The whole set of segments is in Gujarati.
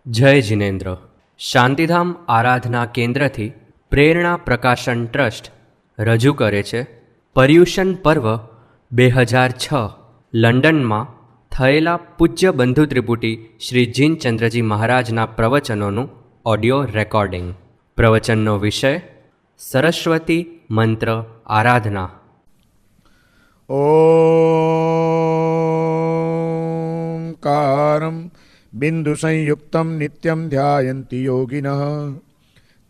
જય જિનેન્દ્ર. શાંતિધામ આરાધના કેન્દ્રથી પ્રેરણા પ્રકાશન ટ્રસ્ટ રજૂ કરે છે પર્યુષણ પર્વ 2006 લંડનમાં થયેલા પૂજ્ય બંધુ ત્રિપુટી શ્રી જીનચંદ્રજી મહારાજના પ્રવચનોનું ઓડિયો રેકોર્ડિંગ. પ્રવચનનો વિષય સરસ્વતી મંત્ર આરાધના. ઓંકારમ બિંદુ સંયુક્તમ નિત્યમ ધ્યાયન્તિ યોગિનઃ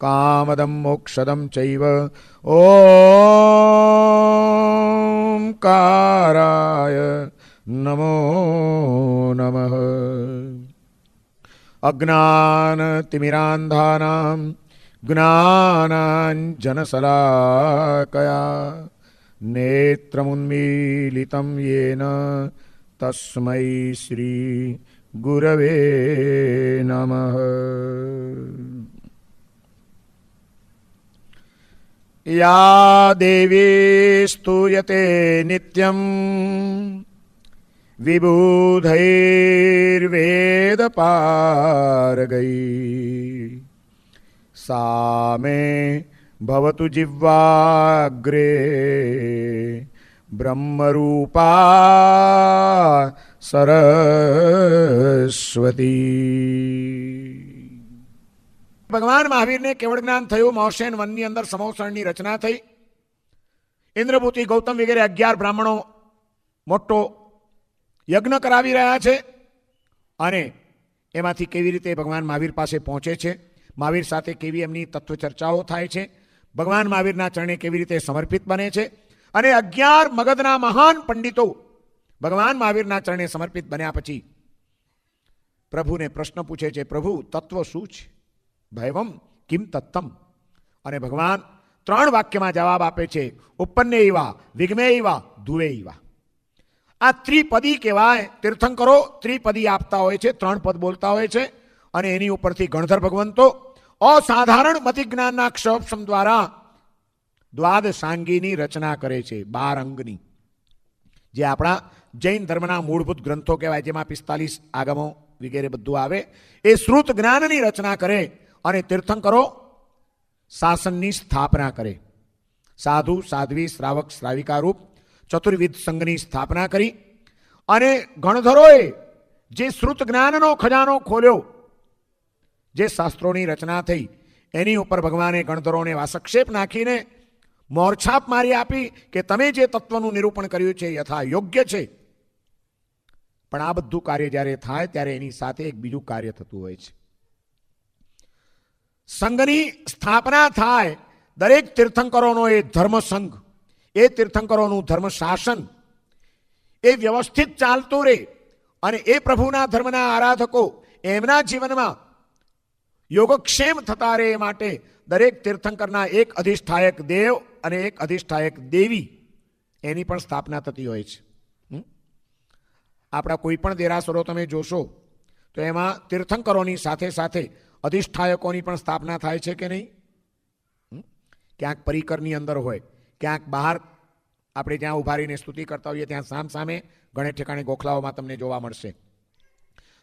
કામદમ મોક્ષદમ ચૈવ ઓંકારાય નમો નમઃ. અજ્ઞાનતિમિરાંધાનાં જ્ઞાનાંજનશલાકયા નેત્રముન્મીલિतं येन તસ્मै શ્રી ગુરવે નમઃ. યા દેવી સ્તુયતે નિત્યં વિબુધૈર્વેદપારગૈः सा મે ભવતુ જિહ્વાગ્રે બ્રહ્મરૂપા સરસ્વતી. ભગવાન મહાવીરને કેવળ જ્ઞાન થયું. મહોશેન વનની અંદર સમોસણની રચના થઈ. ઇન્દ્રભૂતિ, ગૌતમ વગેરે 11 બ્રાહ્મણો મોટો યજ્ઞ કરાવી રહ્યા છે અને એમાંથી કેવી રીતે ભગવાન મહાવીર પાસે પહોંચે છે, મહાવીર સાથે કેવી એમની તત્વ ચર્ચાઓ થાય છે, ભગવાન મહાવીરના ચરણે કેવી રીતે સમર્પિત બને છે અને 11 મગધના મહાન પંડિતો ભગવાન મહાવીરના ચરણે સમર્પિત બન્યા પછી પ્રભુને પ્રશ્ન પૂછે છે, પ્રભુ તત્વ શું છે? ભૈવમ કિમ તત્તમ. અને ભગવાન 3 વાક્યમાં જવાબ આપે છે, ઉપન્ને એવા, વિગ્મે એવા, ધુવે એવા. આ ત્રિપદી કહેવાય. તીર્થંકરો ત્રિપદી આપતા હોય છે, 3 પદ બોલતા હોય છે અને એની ઉપરથી ગણધર ભગવંતો અસાધારણ મતિજ્ઞાનના ક્ષોભસમ દ્વારા દ્વાદશાંગીની રચના કરે છે, 12 અંગની, જે આપણા જૈન ધર્મના મૂળભૂત ગ્રંથો કહેવાય, જેમાં 45 આગમો વગેરે બધું આવે. એ શ્રુત જ્ઞાનની રચના કરે અને તીર્થંકરો શાસનની સ્થાપના કરે. સાધુ, સાધ્વી, શ્રાવક, શ્રાવિકા રૂપ ચતુર્વિધ સંઘની સ્થાપના કરી અને ગણધરોએ જે શ્રુત જ્ઞાનનો ખજાનો ખોલ્યો, જે શાસ્ત્રોની રચના થઈ, એની ઉપર ભગવાને ગણધરોને વાસક્ષેપ નાખીને મોરછાપ મારી આપી કે તમે જે તત્વનું નિરૂપણ કર્યું છે યથા યોગ્ય છે. પણ આ બધું કાર્ય જ્યારે થાય ત્યારે એની સાથે એક બીજું કાર્ય થતું હોય છે. સંઘની સ્થાપના થાય, દરેક તીર્થંકરોનો એ ધર્મ સંઘ, એ તીર્થંકરોનું ધર્મ શાસન એ વ્યવસ્થિત ચાલતું રહે અને એ પ્રભુના ધર્મના આરાધકો એમના જીવનમાં યોગક્ષેમ થતા રહે માટે દરેક તીર્થંકરના એક અધિષ્ઠાયક દેવ અને એક અધિષ્ઠાયક દેવી એની પણ સ્થાપના થતી હોય છે. આપણા કોઈ પણ દેરાસરો તમે જોશો તો એમાં તીર્થંકરોની સાથે સાથે અધિષ્ઠાયકોની પણ સ્થાપના થાય છે કે નહીં? ક્યાંક પરિકરની અંદર હોય, ક્યાંક બહાર આપણે જ્યાં ઉભા રહીને સ્તુતિ કરતા હોઈએ ત્યાં સામ સામે ઘણે ઠેકાણે ગોખલાઓમાં તમને જોવા મળશે.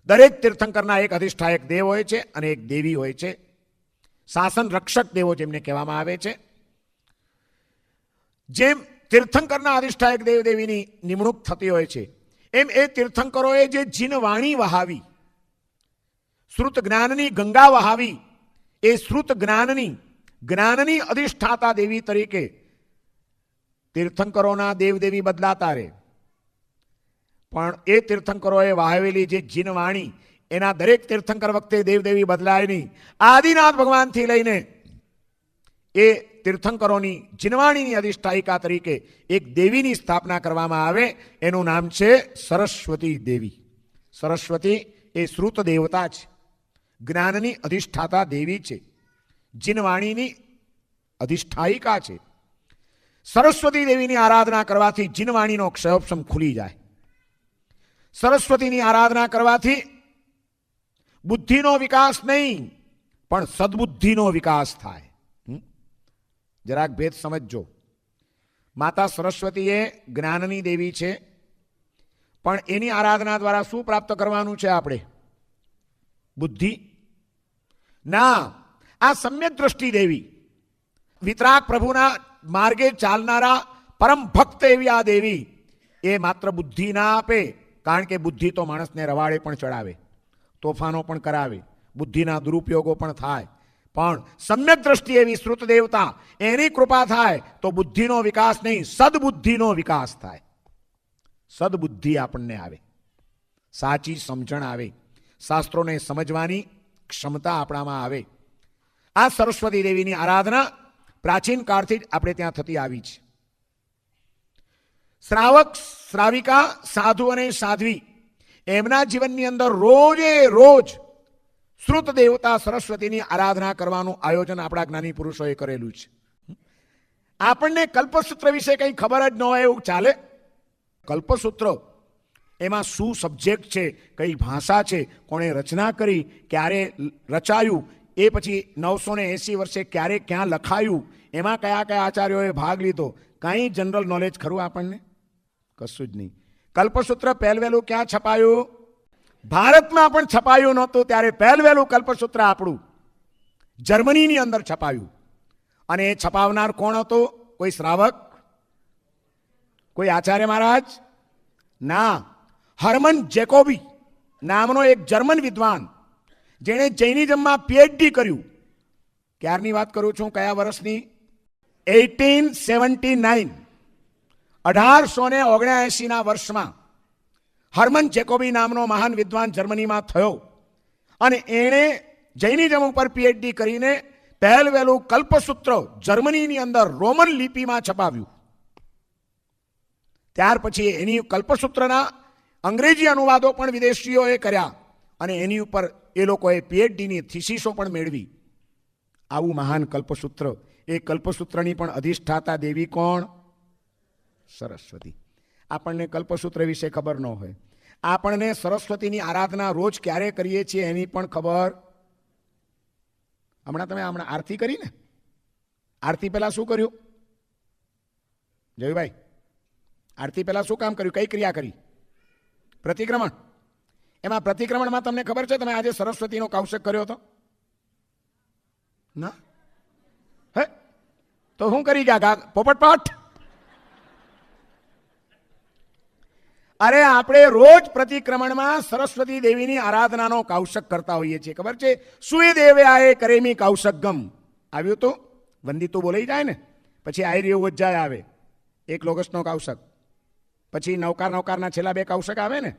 દરેક તીર્થંકરના એક અધિષ્ઠાયક દેવ હોય છે અને એક દેવી હોય છે, શાસન રક્ષક દેવો જેમને કહેવામાં આવે છે. જેમ તીર્થંકરના અધિષ્ઠાયક દેવ દેવીની નિમણૂક થતી હોય છે, એમ એ તીર્થંકરોએ જે જીનવાણી વહાવી, શ્રુત જ્ઞાનની ગંગા વહાવી, એ શ્રુત જ્ઞાનની અધિષ્ઠાતા દેવી તરીકે તીર્થંકરોના દેવદેવી બદલાતા રહે, પણ એ તીર્થંકરોએ વહાવેલી જે જીનવાણી, એના દરેક તીર્થંકર વખતે દેવદેવી બદલાય નહીં. આદિનાથ ભગવાનથી લઈને એ તીર્થંકરોની જીનવાણીની અધિષ્ઠાયિકા તરીકે એક દેવીની સ્થાપના કરવામાં આવે, એનું નામ છે સરસ્વતી દેવી. સરસ્વતી એ શ્રુત દેવતા છે, જ્ઞાનની અધિષ્ઠાતા દેવી છે, જીનવાણીની અધિષ્ઠાયિકા છે. સરસ્વતી દેવીની આરાધના કરવાથી જીનવાણીનો ક્ષયોપશમ ખુલી જાય. સરસ્વતીની આરાધના કરવાથી બુદ્ધિનો વિકાસ નહીં પણ સદબુદ્ધિનો વિકાસ થાય. જરાક ભેદ સમજજો. માતા સરસ્વતી એ જ્ઞાનની દેવી છે, પણ એની આરાધના દ્વારા શું પ્રાપ્ત કરવાનું છે? આપણે બુદ્ધિ ના, આ સમ્યક દ્રષ્ટિ દેવી, વિતરાગ પ્રભુના માર્ગે ચાલનારા પરમ ભક્ત એવી આ દેવી એ માત્ર બુદ્ધિ ના આપે, કારણ કે બુદ્ધિ તો માણસને રવાડે પણ ચડાવે, તોફાનો પણ કરાવે, બુદ્ધિના દુરુપયોગો પણ થાય, પણ સમ્યક દ્રષ્ટિ એવી શ્રુત દેવતા, એની કૃપા થાય તો બુદ્ધિનો વિકાસ નહીં, સદબુદ્ધિનો વિકાસ થાય. સદબુદ્ધિ આપણને આવે, સાચી સમજણ આવે, શાસ્ત્રોને સમજવાની ક્ષમતા આપણામાં આવે. આ સરસ્વતી દેવીની આરાધના પ્રાચીન કાળથી જ આપણે ત્યાં થતી આવી છે. શ્રાવક, શ્રાવિકા, સાધુ અને સાધ્વી એમના જીવનની અંદર રોજે રોજ શ્રુત દેવતા સરસ્વતીની આરાધના કરવાનું આયોજન આપણા જ્ઞાની પુરુષોએ કરેલું છે. આપણને કલ્પસૂત્ર વિશે કંઈ ખબર જ ન હોય એવું ચાલે? કલ્પસૂત્ર એમાં શું સબ્જેક્ટ છે, કઈ ભાષા છે, કોણે રચના કરી, ક્યારે રચાયું, એ પછી 980 વર્ષે ક્યારે ક્યાં લખાયું, એમાં કયા કયા આચાર્યોએ ભાગ લીધો, કાંઈ જનરલ નોલેજ ખરું આપણને? કશું જ નહીં. કલ્પસૂત્ર પહેલવેલું ક્યાં છપાયું? ભારતમાં પણ છપાયું નહોતું, ત્યારે પહેલવેલું કલ્પસૂત્ર આપણું જર્મનીની અંદર છપાયું. અને એ છપાવનાર કોણ હતો? કોઈ શ્રાવક? કોઈ આચાર્ય મહારાજ? ના, હર્મન જેકોબી નામનો એક જર્મન વિદ્વાન, જેણે જૈનિઝમમાં પીએચડી કર્યું. ક્યારની વાત કરું છું, કયા વર્ષની? 1879, 1879 વર્ષમાં હર્મન જેકોબી નામનો મહાન વિદ્વાન જર્મનીમાં થયો, અને એણે જૈનિઝમ ઉપર પીએચડી કરીને પહેલવેલું કલ્પસૂત્ર જર્મનીની અંદર રોમન લિપિમાં છપાવ્યું. ત્યાર પછી એની કલ્પસૂત્રના અંગ્રેજી અનુવાદો પણ વિદેશીઓએ કર્યા, અને એની ઉપર એ લોકોએ પીએચડીની થીસીસો પણ મેળવી. આવું મહાન કલ્પસૂત્ર. એ કલ્પસૂત્રની પણ અધિષ્ઠાતા દેવી કોણ? સરસ્વતી. આપણને કલ્પસૂત્ર વિશે ખબર ન હોય, આપણને સરસ્વતીની આરાધના રોજ ક્યારે કરીએ છીએ એની પણ ખબર. હમણાં આરતી કરી ને, આરતી પહેલા શું કર્યું જયુભાઈ? આરતી પહેલા શું કામ કર્યું? કઈ ક્રિયા કરી? પ્રતિક્રમણ. એમાં પ્રતિક્રમણમાં તમને ખબર છે તમે આજે સરસ્વતીનો કૌશક કર્યો હતો? ના? હે તો શું કરી ગયા? પોપટપાઠ. અરે આપણે રોજ પ્રતિક્રમણમાં સરસ્વતી દેવીની આરાધનાનો કૌશક કરતા હોઈએ છીએ. ખબર છે? સુએ દેવ્યાએ કરેમી કૌશકગમ આવ્યું તો વંદિતું બોલાઈ જાય ને, પછી આયર્ય વજ્જાય આવે, એક લોગસનો કૌશક, પછી નવકારના છેલ્લા બે કૌશક આવે ને,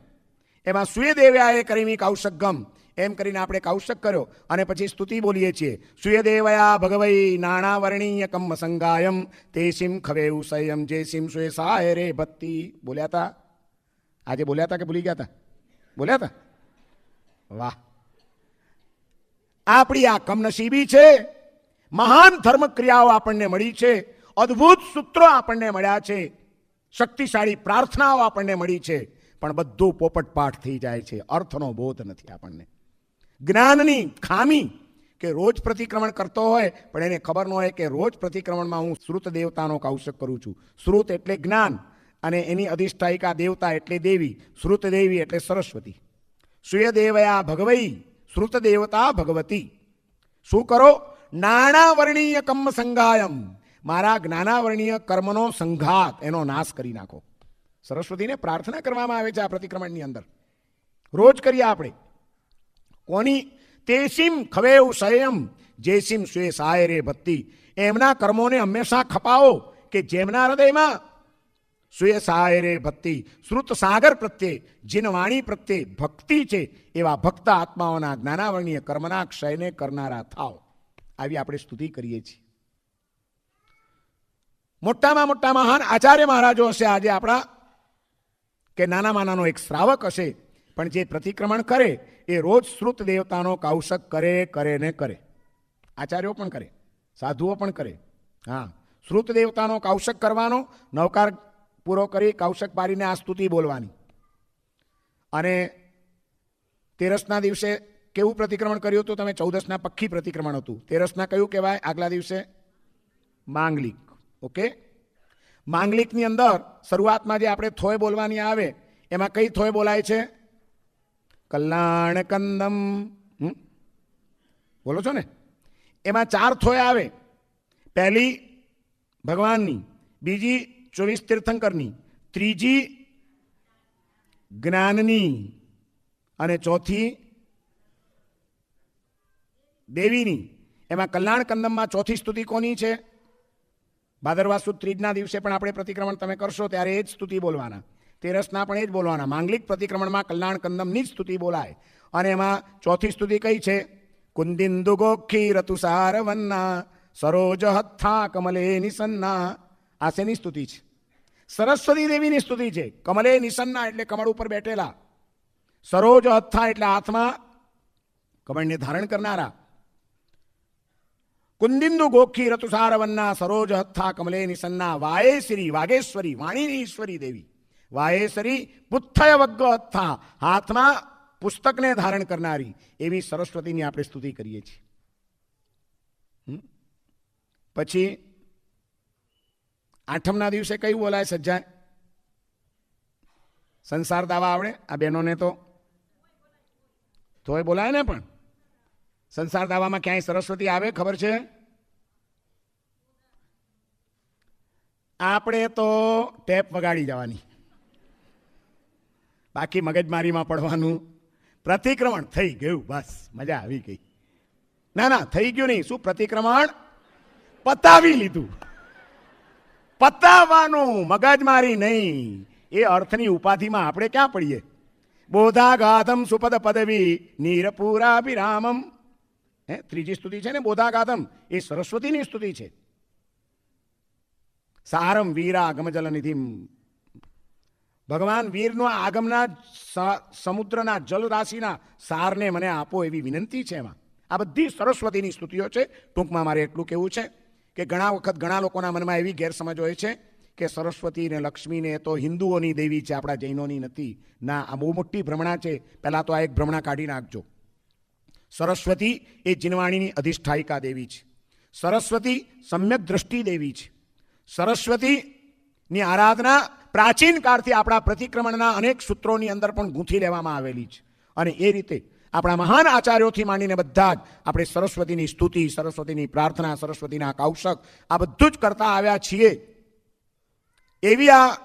એમાં સુએ દેવ્યાએ કરેમી કૌશકગમ એમ કરીને આપણે કૌશક કર્યો, અને પછી સ્તુતિ બોલીએ છીએ. સુય દેવયા ભગવઈ નાણાવર્ણીય કમ સંગાયમ તે સિમ ખવેઉ સંયમ જે સિમ સુએ સાય રે ભક્તિ. બોલ્યા હતા આજે? બોલ્યા હતા કે ભૂલી ગયા હતા? બોલ્યા હતા? વાહ! આપણી આ કમનસીબી છે. મહાન ધર્મ ક્રિયાઓ આપણને મળી છે, અદ્ભુત સૂત્રો આપણને મળ્યા છે, શક્તિશાળી પ્રાર્થનાઓ આપણને મળી છે, પણ બધું પોપટપાઠ થઈ જાય છે. અર્થનો બોધ નથી આપણને. જ્ઞાનની ખામી કે રોજ પ્રતિક્રમણ કરતો હોય પણ એને ખબર ન હોય કે રોજ પ્રતિક્રમણમાં હું શ્રુત દેવતાનો કૌશક કરું છું. શ્રુત એટલે જ્ઞાન, અને એની અધિષ્ઠાયિકા દેવતા એટલે દેવી. શ્રુત દેવી એટલે સરસ્વતી. સુય દેવયા ભગવઈ, શ્રુત દેવતા ભગવતી. શું કરો? નાણાવર્ણીય કર્મ સંઘાયમ, મારા જ્ઞાનાવર્ણીય કર્મનો સંઘાત, એનો નાશ કરી નાખો. સરસ્વતીને પ્રાર્થના કરવામાં આવે છે આ પ્રતિક્રમણની અંદર. રોજ કરીએ આપણે. કોની? તેસીમ ખવેઉ સંયમ જેસીમ સુએ સાય રે ભક્તિ. એમના કર્મોને હંમેશા ખપાવો કે જેમના હૃદયમાં સુએ સાય રે ભક્તિ, શ્રુત સાગર પ્રત્યે, જીનવાણી પ્રત્યે ભક્તિ છે, એવા ભક્ત આત્માઓના જ્ઞાનાવર્ણીય કર્મના ક્ષયને કરનારા થાવ. આવી આપણે સ્તુતિ કરીએ છીએ. મોટામાં મોટા મહાન આચાર્ય મહારાજો હશે આજે આપણા, કે નાનામાંનાનો એક શ્રાવક હશે, પણ જે પ્રતિક્રમણ કરે એ રોજ શ્રુત દેવતાનો કૌશક કરે ને કરે. આચાર્યો પણ કરે, સાધુઓ પણ કરે. હા, શ્રુત દેવતાનો કૌશક કરવાનો, નવકાર પૂરો કરી કૌશક પાડીને આ સ્તુતિ બોલવાની. અને તેરસના દિવસે કેવું પ્રતિક્રમણ કર્યું હતું તમે? 14ના પક્ષી પ્રતિક્રમણ હતું. તેરસના કયું કહેવાય? આગલા દિવસે માંગલિક. ઓકે, માંગલિકની અંદર શરૂઆતમાં જે આપણે થોય બોલવાની આવે, એમાં કઈ થોય બોલાય છે? કલ્યાણ કંદમ બોલો છો ને? એમાં 4 થોય આવે. પહેલી ભગવાનની, બીજી 24 તીર્થંકરની, ત્રીજી જ્ઞાનની અને ચોથી દેવીની. એમાં કલ્યાણ કંદમમાં ચોથી સ્તુતિ કોની છે? ભાદરવા સુદ ત્રીજના દિવસે પણ આપણે પ્રતિક્રમણ તમે કરશો ત્યારે એ જ સ્તુતિ બોલવાના. તેરસના પણ એ જ બોલવાના. માંગલિક પ્રતિક્રમણમાં કલ્યાણ કંદમની જ સ્તુતિ બોલાય. અને એમાં ચોથી સ્તુતિ કઈ છે? કુંદિંદુ ગોખી રતુસાર વન્ના સરોજ હથ્થા કમલે નિસન્ના. આ શેની સ્તુતિ છે? સરસ્વતી દેવીની સ્તુતિ છે. કમલે નિસન્ના એટલે કમળ ઉપર બેઠેલા, સરોજ હથ્થા એટલે હાથમાં કમળને ધારણ કરનારા. કુંદિંદુ ગોખી રતુસાર વન્ના સરોજ હથ્થા કમલે નિસન્ના વાયેશ્રી વાગેશ્વરી વાણીની ઈશ્વરી દેવી. વાયેશ્વરી પુથ્થય વગ્ગ હથ્થા હાથમાં પુસ્તકને ધારણ કરનારી એવી સરસ્વતીની આપણે સ્તુતિ કરીએ છીએ. પછી આઠમના દિવસે કયું બોલાય સજ્જાય? સંસાર દાવા આવડે આ બહેનોને? તોય બોલાય ને. પણ સંસાર દાવામાં ક્યાંય સરસ્વતી આવે ખબર છે? આપણે તો ટેપ વગાડી જવાની, બાકી મગજમારીમાં પડવાનું. પ્રતિક્રમણ થઈ ગયું, બસ મજા આવી ગઈ. ના થઈ ગયું નહીં. શું પ્રતિક્રમણ? પતાવી લીધું. પતાવવાનું, મગજમારી નહીં. એ અર્થની ઉપાધિમાં આપણે ક્યાં પડીએ? બોધાગાધમ સુપદ પદવી નીરપુરાભિરામમ. ત્રીજી સ્તુતિ છે ને બોધાગાધમ, એ સરસ્વતીની સ્તુતિ છે. સારમ વીરા ગમજલ નિધિમ. ભગવાન વીરનો આગમના સમુદ્રના જલ રાશિના સારને મને આપો એવી વિનંતી છે. એમાં આ બધી સરસ્વતીની સ્તુતિઓ છે. ટૂંકમાં મારે એટલું કહેવું છે કે ઘણા વખત ઘણા લોકોના મનમાં એવી ગેરસમજ હોય છે કે સરસ્વતી ને લક્ષ્મી ને તો હિન્દુઓની દેવી છે, આપણા જૈનોની નથી. ના, આ બહુ મોટી ભ્રમણા છે. પહેલાં તો આ એક ભ્રમણા કાઢી નાખજો. સરસ્વતી એ જીનવાણીની અધિષ્ઠાયિકા દેવી છે. સરસ્વતી સમ્યક દ્રષ્ટિ દેવી છે. સરસ્વતીની આરાધના પ્રાચીન કાળથી આપણા પ્રતિક્રમણના અનેક સૂત્રોની અંદર પણ ગૂંથી લેવામાં આવેલી છે. અને એ રીતે આપણા મહાન આચાર્યોથી માંડીને બધા જ આપણે સરસ્વતીની સ્તુતિ, સરસ્વતીની પ્રાર્થના, સરસ્વતીના કૌશક આ બધું જ કરતા આવ્યા છીએ. એવી આ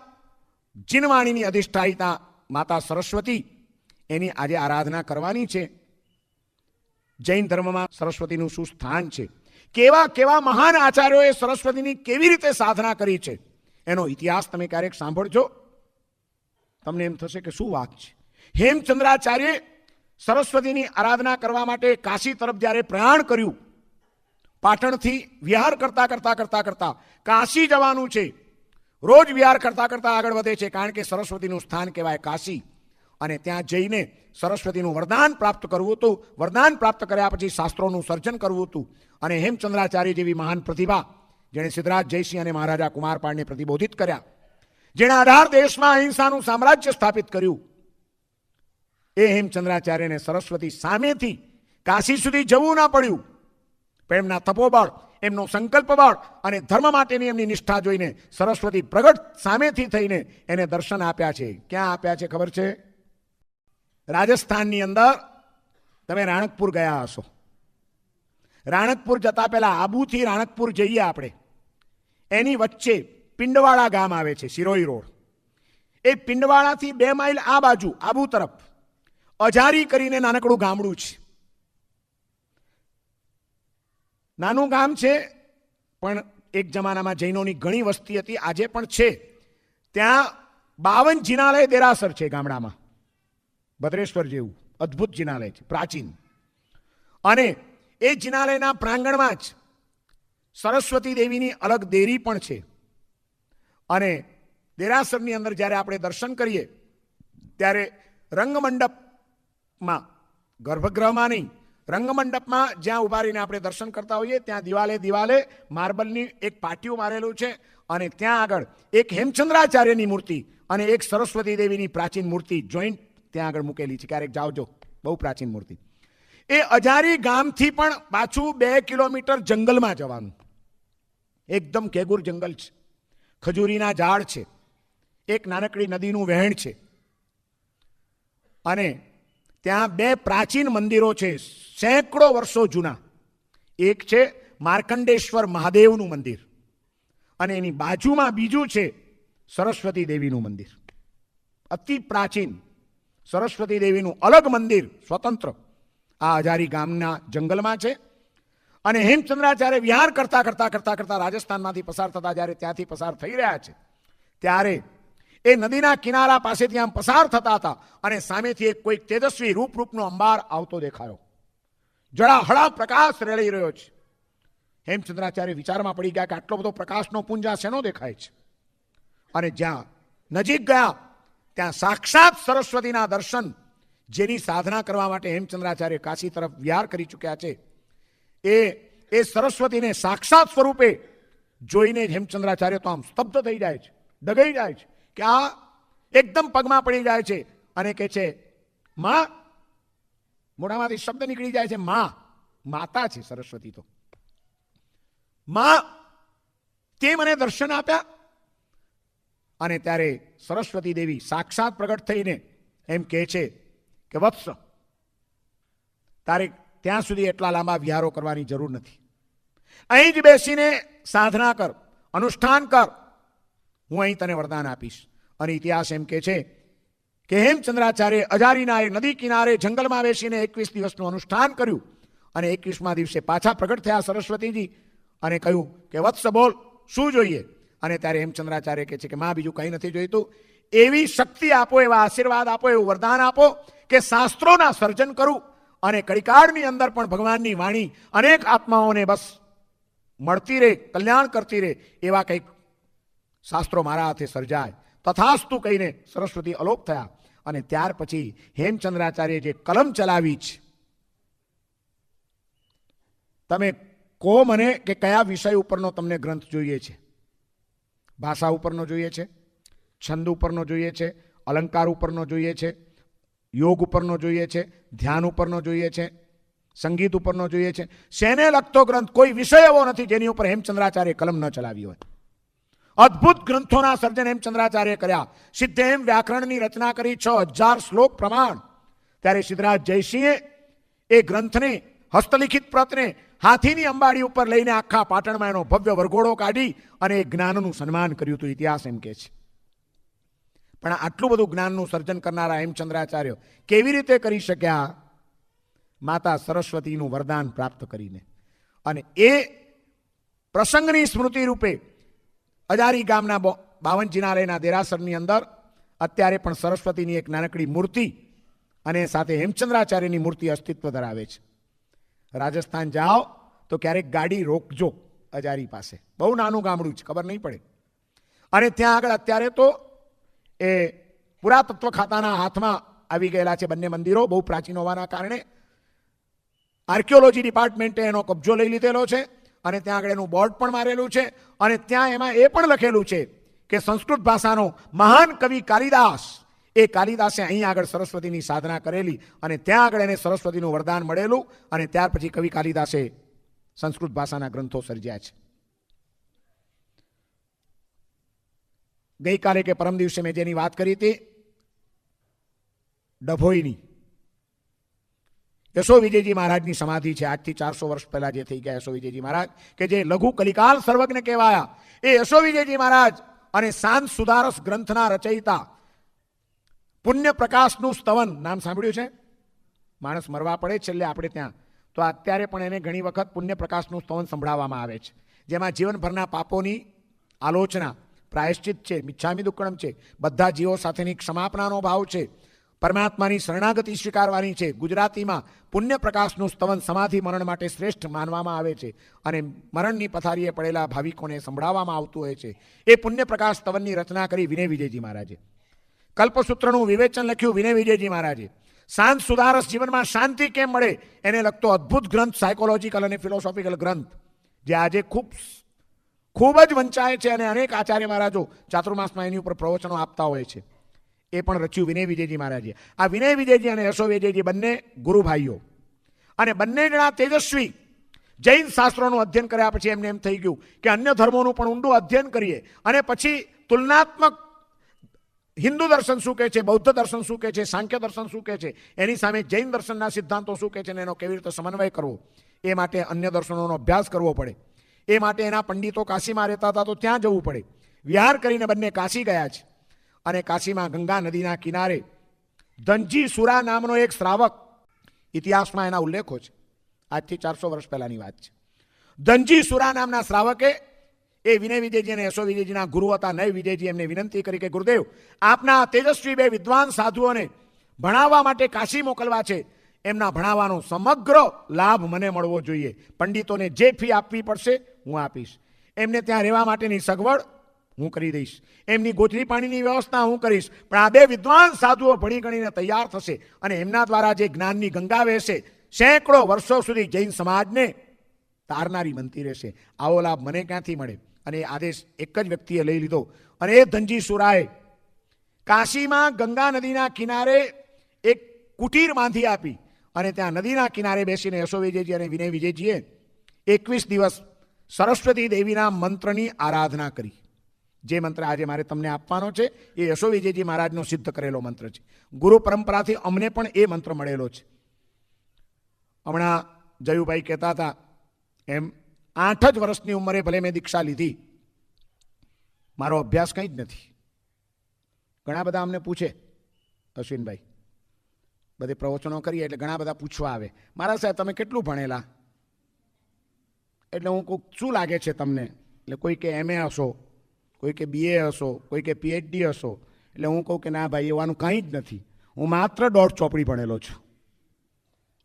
જીનવાણીની અધિષ્ઠાયિતા માતા સરસ્વતી, એની આજે આરાધના કરવાની છે. જૈન ધર્મમાં સરસ્વતીનું શું સ્થાન છે, કેવા કેવા મહાન આચાર્યોએ સરસ્વતીની કેવી રીતે સાધના કરી છે, એનો ઇતિહાસ તમે ક્યારેક સાંભળજો, તમને એમ થશે કે શું વાત છે. હેમચંદ્રાચાર્યે સરસ્વતીની આરાધના કરવા માટે કાશી તરફ જ્યારે પ્રયાણ કર્યું, પાટણથી વિહાર કરતા કરતા કરતા કરતા કાશી જવાનું છે. રોજ વિહાર કરતા કરતા આગળ વધે છે, કારણ કે સરસ્વતીનું સ્થાન કહેવાય કાશી. અને ત્યાં જઈને સરસ્વતીનું વરદાન પ્રાપ્ત કરવું હતું. વરદાન પ્રાપ્ત કર્યા પછી શાસ્ત્રોનું સર્જન કરવું હતું. અને હેમચંદ્રાચાર્ય જેવી મહાન પ્રતિભા, જેણે સિદ્ધરાજ જયસિંહ અને મહારાજા કુમારપાળને પ્રતિબોધિત કર્યા, જેણે 18 દેશમાં અહિંસાનું સામ્રાજ્ય સ્થાપિત કર્યું, એ હેમચંદ્રાચાર્યને સરસ્વતી સામેથી કાશી સુધી જવું ના પડ્યું. પણ એમના તપોબળ, એમનો સંકલ્પ બળ અને ધર્મ માટેની એમની નિષ્ઠા જોઈને સરસ્વતી પ્રગટ સામેથી થઈને એને દર્શન આપ્યા છે. ક્યાં આપ્યા છે ખબર છે? રાજસ્થાનની અંદર તમે રાણકપુર ગયા હશો. રાણકપુર જતા પહેલા આબુથી રાણકપુર જઈએ આપણે, એની વચ્ચે પિંડવાડા ગામ આવે છે, સિરોઈ રોડ. એ પિંડવાડાથી 2 માઇલ આ બાજુ આબુ તરફ અજારી કરીને નાનકડું ગામડું છે. નાનું ગામ છે, પણ એક જમાનામાં જૈનોની ઘણી વસ્તી હતી, આજે પણ છે. ત્યાં 52 જિનાલય દેરાસર છે ગામડામાં, ભદ્રેશ્વર જેવું અદ્ભુત જિનાલય છે, પ્રાચીન. અને એ જિનાલયના પ્રાંગણમાં જ સરસ્વતી દેવીની અલગ દેરી પણ છે. અને દેરાસરની અંદર જ્યારે આપણે દર્શન કરીએ ત્યારે રંગમંડપમાં, ગર્ભગૃહમાં નહીં, રંગમંડપમાં જ્યાં ઉભા રહીને આપણે દર્શન કરતા હોઈએ ત્યાં દિવાલે માર્બલની એક પાટિયું મારેલું છે. અને ત્યાં આગળ એક હેમચંદ્રાચાર્યની મૂર્તિ અને એક સરસ્વતી દેવીની પ્રાચીન મૂર્તિ જોઈન્ટ ત્યાં આગળ મૂકેલી છે. ક્યારેક જાવજો, બહુ પ્રાચીન મૂર્તિ. એ અજારી ગામથી પણ પાછું 2 કિલોમીટર જંગલમાં જવાનું. એકદમ કેગુર જંગલ છે, ખજૂરીના ઝાડ છે, એક નાનકડી નદીનું વહેણ છે. અને ત્યાં 2 પ્રાચીન મંદિરો છે, સેંકડો વર્ષો જૂના. એક છે માર્કંડેશ્વર મહાદેવનું મંદિર અને એની બાજુમાં બીજું છે સરસ્વતી દેવીનું મંદિર. અતિ પ્રાચીન સરસ્વતી દેવીનું અલગ મંદિર સ્વતંત્ર આ હજારી ગામના જંગલમાં છે. અને હેમચંદ્રાચાર્ય વિહાર કરતા રાજસ્થાનમાંથી પસાર થતા જ્યારે ત્યાંથી પસાર થઈ રહ્યા છે ત્યારે એ નદીના કિનારા પાસેથી આમ પસાર થતા હતા અને સામેથી એક કોઈક તેજસ્વી રૂપનો અંબાર આવતો દેખાયો. જળાહળા પ્રકાશ રેલાઈ રહ્યો છે. હેમચંદ્રાચાર્ય વિચારમાં પડી ગયા કે આટલો બધો પ્રકાશનો પુંજ આ શેનો દેખાય છે? અને જ્યાં નજીક ગયા ત્યાં સાક્ષાત સરસ્વતીના દર્શન, જેની સાધના કરવા માટે હેમચંદ્રાચાર્ય કાશી તરફ વિહાર કરી ચૂક્યા છે, એ સરસ્વતીને સાક્ષાત સ્વરૂપે જોઈને હેમચંદ્રાચાર્ય તો આમ સ્તબ્ધ થઈ જાય છે, ડગાઈ જાય છે કે આ એકદમ પગમાં પડી જાય છે અને કે છે, માં. મોઢામાંથી શબ્દ નીકળી જાય છે, માં. માતા છે સરસ્વતી તો. માં, તે મને દર્શન આપ્યા. અને ત્યારે સરસ્વતી દેવી સાક્ષાત પ્રગટ થઈને એમ કહે છે કે વત્સ, તારે ત્યાં સુધી એટલા લાંબા વિહારો કરવાની જરૂર નથી. અહીં જ બેસીને સાધના કર, અનુષ્ઠાન કર, હું અહીં તને વરદાન આપીશ. અને ઇતિહાસ એમ કહે છે કે હેમચંદ્રાચાર્ય અજારીના એ નદી કિનારે જંગલમાં બેસીને 21 દિવસનું અનુષ્ઠાન કર્યું અને 21મા દિવસે પાછા પ્રગટ થયા સરસ્વતીજી અને કહ્યું કે વત્સ બોલ, શું જોઈએ? અને ત્યારે હેમચંદ્રાચાર્ય કહે છે કે માં, બીજું કંઈ નથી જોઈતું. એવી શક્તિ આપો, એવા આશીર્વાદ આપો, એવું વરદાન આપો કે શાસ્ત્રોના સર્જન કરું અને કળીકાળની અંદર પણ ભગવાનની વાણી અનેક આત્માઓને બસ મળતી રહે, કલ્યાણ કરતી રહે, એવા કંઈક શાસ્ત્રો મારા હાથે સર્જાય. તથાસ્તુ કહીને સરસ્વતી અલોપ થયા. અને ત્યાર પછી હેમચંદ્રાચાર્ય જે કલમ ચલાવી છે, તમે કહો મને કે કયા વિષય ઉપરનો તમને ગ્રંથ જોઈએ છે? ભાષા ઉપરનો જોઈએ છે, છંદ ઉપરનો જોઈએ છે, અલંકાર ઉપરનો જોઈએ છે, યોગ ઉપરનો જોઈએ છે, ધ્યાન ઉપરનો જોઈએ છે, સંગીત ઉપરનો જોઈએ છે? શેને લગતો ગ્રંથ? કોઈ વિષય એવો નથી જેની ઉપર હેમચંદ્રાચાર્ય કલમ ન ચલાવી હોય. અદ્ભુત ગ્રંથોના સર્જન હેમચંદ્રાચાર્ય કર્યા. સિદ્ધેમ વ્યાકરણની રચના કરી, 6000 શ્લોક પ્રમાણ. ત્યારે સિદ્ધરાજ જયસિંહે એ ગ્રંથને, હસ્તલિખિત પ્રતને હાથીની અંબાડી ઉપર લઈને આખા પાટણમાં એનો ભવ્ય વરઘોડો કાઢી અને એ જ્ઞાનનું સન્માન કર્યું હતું. ઇતિહાસ એમ કહે છે. પણ આટલું બધું જ્ઞાનનું સર્જન કરનારા હેમચંદ્રાચાર્ય કેવી રીતે કરી શક્યા? માતા સરસ્વતીનું વરદાન પ્રાપ્ત કરીને. અને એ પ્રસંગની સ્મૃતિ રૂપે અજારી ગામના 52 જિનાલયના દેરાસરની અંદર અત્યારે પણ સરસ્વતીની એક નાનકડી મૂર્તિ અને સાથે હેમચંદ્રાચાર્યની મૂર્તિ અસ્તિત્વ ધરાવે છે. રાજસ્થાન જાઓ તો ક્યારેક ગાડી રોકજો અજારી પાસે. બહુ નાનું ગામડું છે, ખબર નહીં પડે. અને ત્યાં આગળ અત્યારે તો એ પુરાતત્વ ખાતાના હાથમાં આવી ગયેલા છે બંને મંદિરો. બહુ પ્રાચીન હોવાના કારણે આર્કિયોલોજી ડિપાર્ટમેન્ટે એનો કબજો લઈ લીધેલો છે અને ત્યાં આગળ એનું બોર્ડ પણ મારેલું છે. અને ત્યાં એમાં એ પણ લખેલું છે કે સંસ્કૃત ભાષાનો મહાન કવિ કાલિદાસ, એ કાલિદાસે અહીં આગળ સરસ્વતીની સાધના કરેલી અને ત્યાં આગળ એને સરસ્વતીનું વરદાન મળેલું અને ત્યાર પછી કવિ કાલિદાસે સંસ્કૃત ભાષાના ગ્રંથો સર્જ્યા છે. ગઈકાલે કે પરમ દિવસે મેં જેની વાત કરી હતી, ડભોઈની યશો વિજયજી મહારાજની સમાધિ છે. આજથી 400 વર્ષ પહેલા જે થઈ ગયા યશો વિજયજી મહારાજ, કે જે લઘુ કલિકાલ સર્વજ્ઞ કહેવાયા, એ યશો વિજયજી મહારાજ અને શાંત સુધારસ ગ્રંથના રચયિતા પુણ્ય પ્રકાશનું સ્તવન નામ સાંભળ્યું છે? માણસ મરવા પડે છેલ્લે આપણે ત્યાં, તો અત્યારે પણ એને ઘણી વખત પુણ્ય પ્રકાશનું સ્તવન સંભળાવવામાં આવે છે, જેમાં જીવનભરના પાપોની આલોચના, પ્રાયશ્ચિત છે, મિચ્છામી દુક્કડમ છે, બધા જીવો સાથેની ક્ષમાપનાનો ભાવ છે, પરમાત્માની શરણાગતિ સ્વીકારવાની છે. ગુજરાતીમાં પુણ્ય પ્રકાશનું સ્તવન સમાધિ મરણ માટે શ્રેષ્ઠ માનવામાં આવે છે અને મરણની પથારીએ પડેલા ભાવિકોને સંભળાવવામાં આવતું હોય છે. એ પુણ્ય પ્રકાશ સ્તવનની રચના કરી વિનય વિજયજી મહારાજે. કલ્પસૂત્રનું વિવેચન લખ્યું વિનય વિજયજી મહારાજે. શાંત સુધારસ, જીવનમાં શાંતિ કેમ મળે એને લગતો અદ્ભુત ગ્રંથ, સાયકોલોજીકલ અને ફિલોસોફિકલ ગ્રંથ, જે આજે ખૂબ જ વંચાય છે અને અનેક આચાર્ય મહારાજો ચાતુર્માસમાં એની ઉપર પ્રવચનો આપતા હોય છે. એ પણ રચ્યું વિનય વિજયજી મહારાજે. આ વિનય વિજયજી અને યશો વિજયજી બંને ગુરુભાઈઓ અને બંને જણા તેજસ્વી. જૈન શાસ્ત્રોનું અધ્યયન કર્યા પછી એમને એમ થઈ ગયું કે અન્ય ધર્મોનું પણ ઊંડું અધ્યયન કરીએ અને પછી તુલનાત્મક હિન્દુ દર્શન શું કહે છે, બૌદ્ધ દર્શન શું કહે છે, સાંખ્ય દર્શન શું કહે છે, એની સામે જૈન દર્શનના સિદ્ધાંતો શું કહે છે અને એનો કેવી રીતે સમન્વય કરવો, એ માટે અન્ય દર્શનોનો અભ્યાસ કરવો પડે. એ માટે એના પંડિતો કાશીમાં રહેતા હતા તો ત્યાં જવું પડે. વિહાર કરીને બંને કાશી ગયા છે. અને કાશીમાં ગંગા નદીના કિનારે ધનજી સુરા નામનો એક શ્રાવક, ઇતિહાસમાં એના ઉલ્લેખો છે, આજથી 400 વર્ષ પહેલાની વાત છે. ધનજી સુરા નામના શ્રાવકે એ વિનય વિજયજી અને યશો વિજયજીના ગુરુ હતા. નય વિજયજી એમને વિનંતી કરી કે ગુરુદેવ, આપના તેજસ્વી બે વિદ્વાન સાધુઓને ભણાવવા માટે કાશી મોકલવા છે. એમના ભણાવવાનો સમગ્ર લાભ મને મળવો જોઈએ. પંડિતોને જે ફી આપવી પડશે હું આપીશ. એમને ત્યાં રહેવા માટેની સગવડ હું કરી દઈશ. એમની ગોથરી પાણીની વ્યવસ્થા હું કરીશ. પણ આ બે વિદ્વાન સાધુઓ ભણી ગણીને તૈયાર થશે અને એમના દ્વારા જે જ્ઞાનની ગંગા વહેશે, સેંકડો વર્ષો સુધી જૈન સમાજને તારનારી બનતી રહેશે. આવો લાભ મને ક્યાંથી મળે? અને એ આદેશ એક જ વ્યક્તિએ લઈ લીધો. અને એ ધનજી સુરાએ કાશીમાં ગંગા નદીના કિનારે એક કુટીર બાંધી આપી અને ત્યાં નદીના કિનારે બેસીને યશો વિજયજી અને વિનય વિજયજીએ 21 દિવસ સરસ્વતી દેવીના મંત્રની આરાધના કરી. જે મંત્ર આજે મારે તમને આપવાનો છે એ યશો વિજયજી મહારાજનો સિદ્ધ કરેલો મંત્ર છે. ગુરુ પરંપરાથી અમને પણ એ મંત્ર મળેલો છે. હમણાં જયુભાઈ કહેતા હતા એમ 8 જ વર્ષની ઉંમરે ભલે મેં દીક્ષા લીધી, મારો અભ્યાસ કંઈ જ નથી. ઘણા બધા અમને પૂછે, અશ્વિનભાઈ બધે પ્રવચનો કરીએ એટલે ઘણા બધા પૂછવા આવે, મારા સાહેબ તમે કેટલું ભણેલા? એટલે હું કહું શું લાગે છે તમને? એટલે કોઈ કે MA હશો, કોઈ કે BA હશો, કોઈ કે PhD હશો. એટલે હું કહું કે ના ભાઈ, એવાનું કંઈ જ નથી. હું માત્ર 1.5 ચોપડી ભણેલો છું.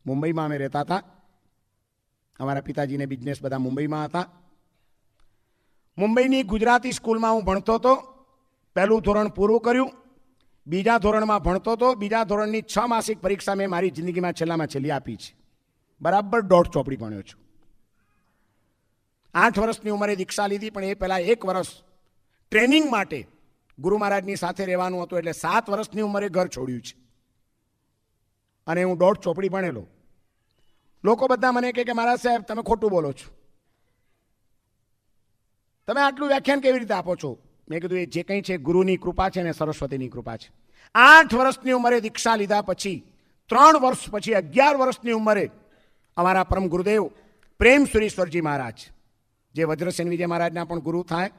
મુંબઈમાં અમે રહેતા હતા. અમારા પિતાજીને બિઝનેસ બધા મુંબઈમાં હતા. મુંબઈની ગુજરાતી સ્કૂલમાં હું ભણતો હતો. પહેલું ધોરણ પૂરું કર્યું, બીજા ધોરણમાં ભણતો હતો. બીજા ધોરણની 6 માસિક પરીક્ષા મેં મારી જિંદગીમાં છેલ્લામાં છેલ્લી આપી છે. બરાબર 1.5 ચોપડી ભણ્યો છું. 8 વર્ષની ઉંમરે દીક્ષા લીધી, પણ એ પહેલાં 1 વર્ષ ટ્રેનિંગ માટે ગુરુ મહારાજની સાથે રહેવાનું હતું. એટલે 7 વર્ષની ઉંમરે ઘર છોડ્યું છે અને હું 1.5 ચોપડી ભણેલો. લોકો બધા મને કહે કે મારા સાહેબ તમે ખોટું બોલો છો, તમે આટલું વ્યાખ્યાન કેવી રીતે આપો છો? મેં કીધું એ જે કંઈ છે ગુરુની કૃપા છે ને સરસ્વતીની કૃપા છે. 8 વર્ષની ઉંમરે દીક્ષા લીધા પછી 3 વર્ષ પછી 11 વર્ષની ઉંમરે અમારા પરમ ગુરુદેવ પ્રેમ સુરીશ્વરજી મહારાજ, જે વજ્રસેન વિજય મહારાજના પણ ગુરુ થાય,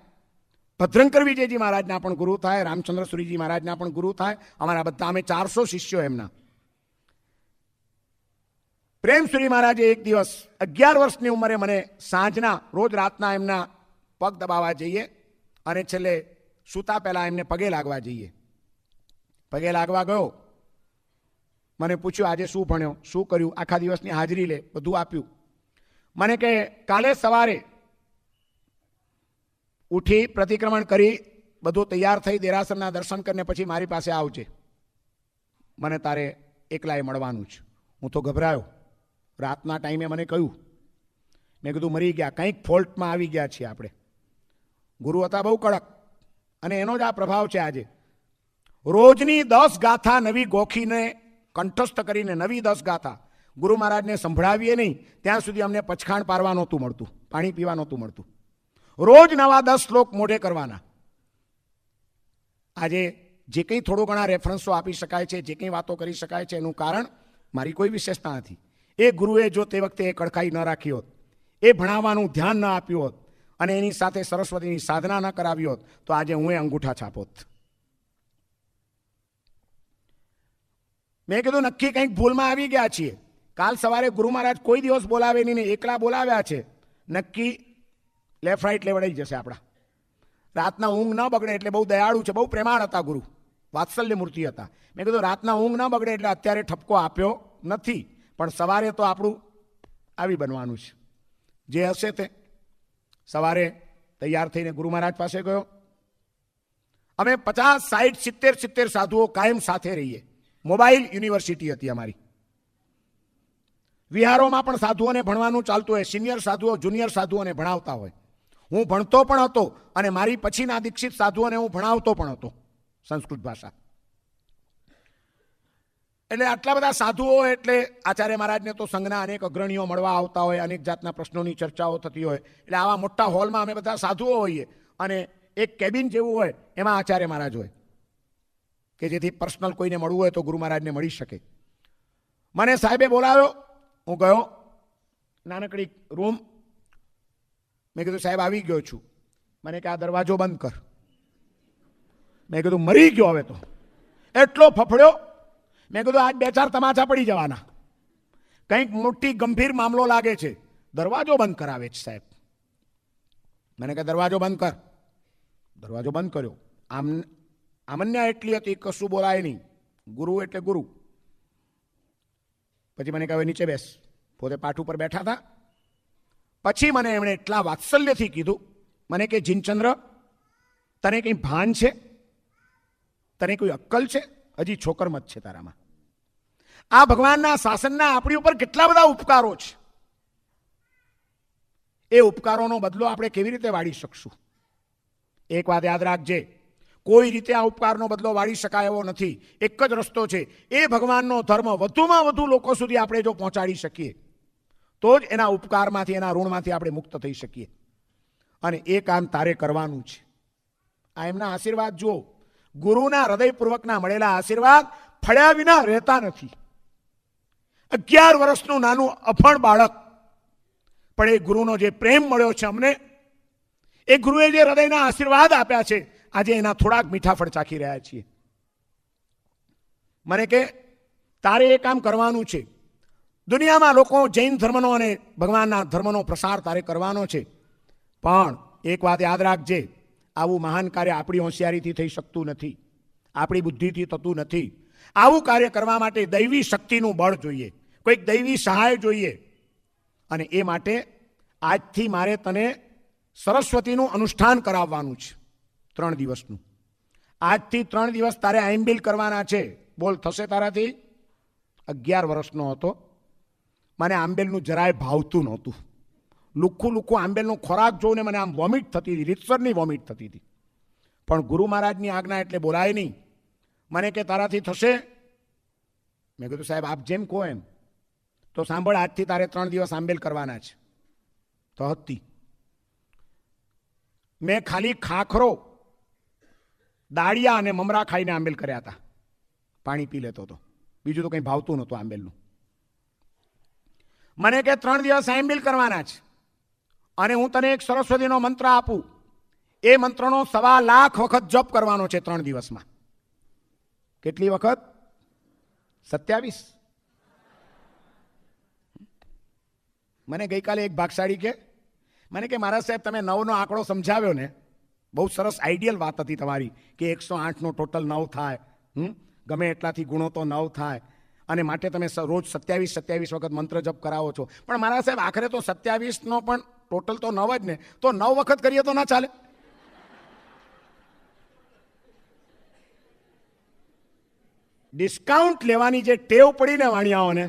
ભદ્રંકર વિજયજી મહારાજના પણ ગુરુ થાય, રામચંદ્ર સુરીજી મહારાજના પણ ગુરુ થાય. અમારા બધા અમે 400 શિષ્યો એમના. પ્રેમસુરી મહારાજે એક દિવસ 11 વર્ષની ઉંમરે મને સાંજના રોજ રાતના એમના પગ દબાવવા જઈએ અને છેલ્લે સૂતા પહેલાં એમને પગે લાગવા જઈએ. પગે લાગવા ગયો, મને પૂછ્યું આજે શું ભણ્યો, શું કર્યું, આખા દિવસની હાજરી લે, બધું આપ્યું. મને કહે કાલે સવારે ઉઠી પ્રતિક્રમણ કરી બધું તૈયાર થઈ દેરાસરના દર્શન કરીને પછી મારી પાસે આવજે, મને તારે એકલાએ મળવાનું છે. હું તો ગભરાયો. રાતના ટાઈમે મને કહ્યું. મેં કીધું મરી ગયા, કંઈક ફોલ્ટમાં આવી ગયા છીએ આપણે. ગુરુ હતા બહુ કડક અને એનો જ આ પ્રભાવ છે આજે. રોજની 10 ગાથા નવી ગોખીને કંઠસ્થ કરીને નવી 10 ગાથા ગુરુ મહારાજને સંભળાવીએ નહીં ત્યાં સુધી અમને પચખાણ પારવા નહોતું મળતું, પાણી પીવા નહોતું મળતું. રોજ નવા 10 શ્લોક મોઢે કરવાના. આજે જે કંઈ થોડો ઘણા રેફરન્સો આપી શકાય છે, જે કંઈ વાતો કરી શકાય છે, એનું કારણ મારી કોઈ વિશેષતા નથી. એ ગુરુએ જો તે વખતે એ કડકાઈ ન રાખી હોત, એ ભણાવવાનું ધ્યાન ન આપ્યું હોત અને એની સાથે સરસ્વતીની સાધના ન કરાવી હોત તો આજે હું એ અંગૂઠા છાપોત. મેં કીધું નક્કી કંઈક ભૂલમાં આવી ગયા છીએ. કાલ સવારે ગુરુ મહારાજ કોઈ દિવસ બોલાવે નહીં ને એકલા બોલાવ્યા છે, નક્કી લેફ્ટ રાઈટ લેવડાઈ જશે આપણા. રાતના ઊંઘ ન બગડે એટલે બહુ દયાળુ છે, બહુ પ્રેમાળ હતા ગુરુ, વાત્સલ્ય મૂર્તિ હતા. મેં કીધું રાતના ઊંઘ ન બગડે એટલે અત્યારે ઠપકો આપ્યો નથી, પણ સવારે તો આપણું આવી બનવાનું છે. જે હશે તે. સવારે તૈયાર થઈને ગુરુ મહારાજ પાસે ગયો. અમે 50, 60, 70 સાધુઓ કાયમ સાથે રહીએ. મોબાઈલ યુનિવર્સિટી હતી અમારી. વિહારોમાં પણ સાધુઓને ભણવાનું ચાલતું હોય, સિનિયર સાધુઓ જુનિયર સાધુઓને ભણાવતા હોય. હું ભણતો પણ હતો અને મારી પછીના દીક્ષિત સાધુઓને હું ભણાવતો પણ હતો સંસ્કૃત ભાષા. એટલે આટલા બધા સાધુઓ એટલે આચાર્ય મહારાજને તો સંઘના અનેક અગ્રણીઓ મળવા આવતા હોય, અનેક જાતના પ્રશ્નોની ચર્ચાઓ થતી હોય. એટલે આવા મોટા હોલમાં અમે બધા સાધુઓ હોઈએ અને એક કેબિન જેવું હોય, એમાં આચાર્ય મહારાજ હોય કે જેથી પર્સનલ કોઈને મળવું હોય તો ગુરુ મહારાજને મળી શકે. મને સાહેબે બોલાવ્યો, હું ગયો. નાનકડી રૂમ. મેં કીધું સાહેબ આવી ગયો છું. મને કે આ દરવાજો બંધ કર. મેં કીધું મરી ગયો હવે તો. એટલો ફફડ્યો. મેં કીધું આજ 2-4 તમાચા પડી જવાના. કંઈક મોટી ગંભીર મામલો લાગે છે. દરવાજો બંધ કરાવે છે સાહેબ. મને કે દરવાજો બંધ કર. દરવાજો બંધ કર્યો. આમન્યા એટલી હતી કશું બોલાય નહીં. ગુરુ એટલે ગુરુ. પછી મને કહે નીચે બેસ. પોતે પાઠ ઉપર બેઠા હતા. પછી મને એમણે એટલા વાત્સલ્યથી કીધું, મને કે જીનચંદ્ર, તને કંઈ ભાન છે? તને કોઈ અક્કલ છે? હજી છોકરમત છે તારામાં. આ ભગવાનના શાસનના આપણી ઉપર કેટલા બધા ઉપકારો છે. એ ઉપકારોનો બદલો આપણે કેવી રીતે વાળી શકશું? એક વાત યાદ રાખજે, કોઈ રીતે આ ઉપકારનો બદલો વાળી શકાય એવો નથી. એક જ રસ્તો છે, એ ભગવાનનો ધર્મ વધુમાં વધુ લોકો સુધી આપણે જો પહોંચાડી શકીએ તો જ એના ઉપકારમાંથી, એના ઋણમાંથી આપણે મુક્ત થઈ શકીએ. અને એ કામ તારે કરવાનું છે. આ એમના આશીર્વાદ જુઓ. ગુરુના હૃદયપૂર્વકના મળેલા આશીર્વાદ ફળ્યા વિના રહેતા નથી. 11 વર્ષનું નાનું અભણ બાળક, પણ એ ગુરુનો જે પ્રેમ મળ્યો છે અમને, એ ગુરુએ જે હૃદયના આશીર્વાદ આપ્યા છે, આજે એના થોડાક મીઠા ફળ ચાખી રહ્યા છીએ. મને કે તારે એ કામ કરવાનું છે. દુનિયામાં લોકો જૈન ધર્મનો અને ભગવાનના ધર્મનો પ્રસાર તારે કરવાનો છે. પણ એક વાત યાદ રાખજે, આવું મહાન કાર્ય આપણી હોશિયારીથી થઈ શકતું નથી, આપણી બુદ્ધિથી થતું નથી. આવું કાર્ય કરવા માટે દૈવી શક્તિનું બળ જોઈએ, કોઈક દૈવી સહાય જોઈએ. અને એ માટે આજથી મારે તને સરસ્વતીનું અનુષ્ઠાન કરાવવાનું છે. 3 દિવસનું. આજથી 3 દિવસ તારે આઈમ્બિલ કરવાના છે. બોલ થશે તારાથી? 11 વર્ષનો હતો. મને આંબેલનું જરાય ભાવતું નહોતું. લુખ્ખું આંબેલનો ખોરાક જોઈને મને આમ વોમિટ થતી હતી, રીતસરની વોમિટ થતી હતી. પણ ગુરુ મહારાજની આજ્ઞા એટલે બોલાય નહીં. મને કે તારાથી થશે? મેં કીધું સાહેબ આપ જેમ કહો એમ. તો સાંભળ, આજથી તારે 3 દિવસ આંબેલ કરવાના છે. તો હતી મેં ખાલી ખાખરો, દાળિયા અને મમરા ખાઈને આંબેલ કર્યા હતા. પાણી પી લેતો હતો, બીજું તો કંઈ ભાવતું નહોતું આંબેલનું. મને કે 3 દિવસ આંબેલ કરવાના છે અને હું તને એક સરસ્વતીનો મંત્ર આપું. એ મંત્રનો 1.25 લાખ વખત જપ કરવાનો છે 3 દિવસમાં. કેટલી વખત? 27. મને ગઈકાલે એક ભાગશાળી કે મને કે મહારાજ સાહેબ તમે 9નો આંકડો સમજાવ્યો ને, બહુ સરસ આઈડિયલ વાત હતી તમારી કે 108નો ટોટલ 9 થાય, ગમે એટલાથી ગુણો તો 9 થાય, અને માટે તમે રોજ 27 વખત મંત્ર જપ કરાવો છો. પણ મહારાજ સાહેબ આખરે તો 27નો પણ ટોટલ તો 9 જ ને, તો 9 વખત કરીએ તો ના ચાલે? ડિસ્કાઉન્ટ લેવાની જે ટેવ પડી ને વાણિયાઓને,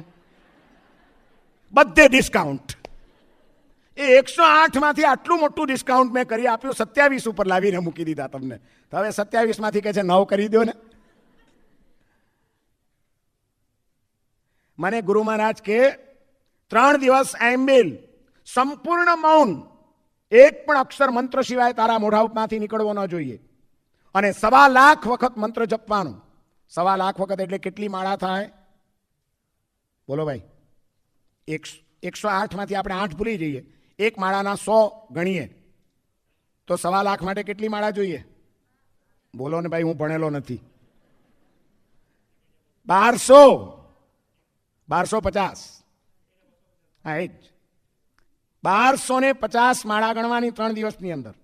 બધે ડિસ્કાઉન્ટ. એ 108 માંથી આટલું મોટું ડિસ્કાઉન્ટ મેં કરી આપ્યું, 27 ઉપર લાવીને મૂકી દીધા તમને. તો હવે 27 માંથી કહે છે 9 કરી દો ને. મને ગુરુ મહારાજ કે 3 દિવસ આંબેલ, સંપૂર્ણ મૌન, એક પણ અક્ષર મંત્ર સિવાય તારા મોઢામાંથી નીકળવો ન જોઈએ. અને 1.25 લાખ વખત મંત્ર જપવાનું. 1.25 લાખ વખત એટલે કેટલી માળા થાય? બોલો ભાઈ. 108 માંથી આપણે 8 ભૂલી જઈએ, એક માળાના 100 ગણીએ તો 1.25 લાખ માટે કેટલી માળા જોઈએ? બોલો ને ભાઈ, હું ભણેલો નથી. 1250. હા એ જ 1250 માળા ગણવાની 3 દિવસની અંદર.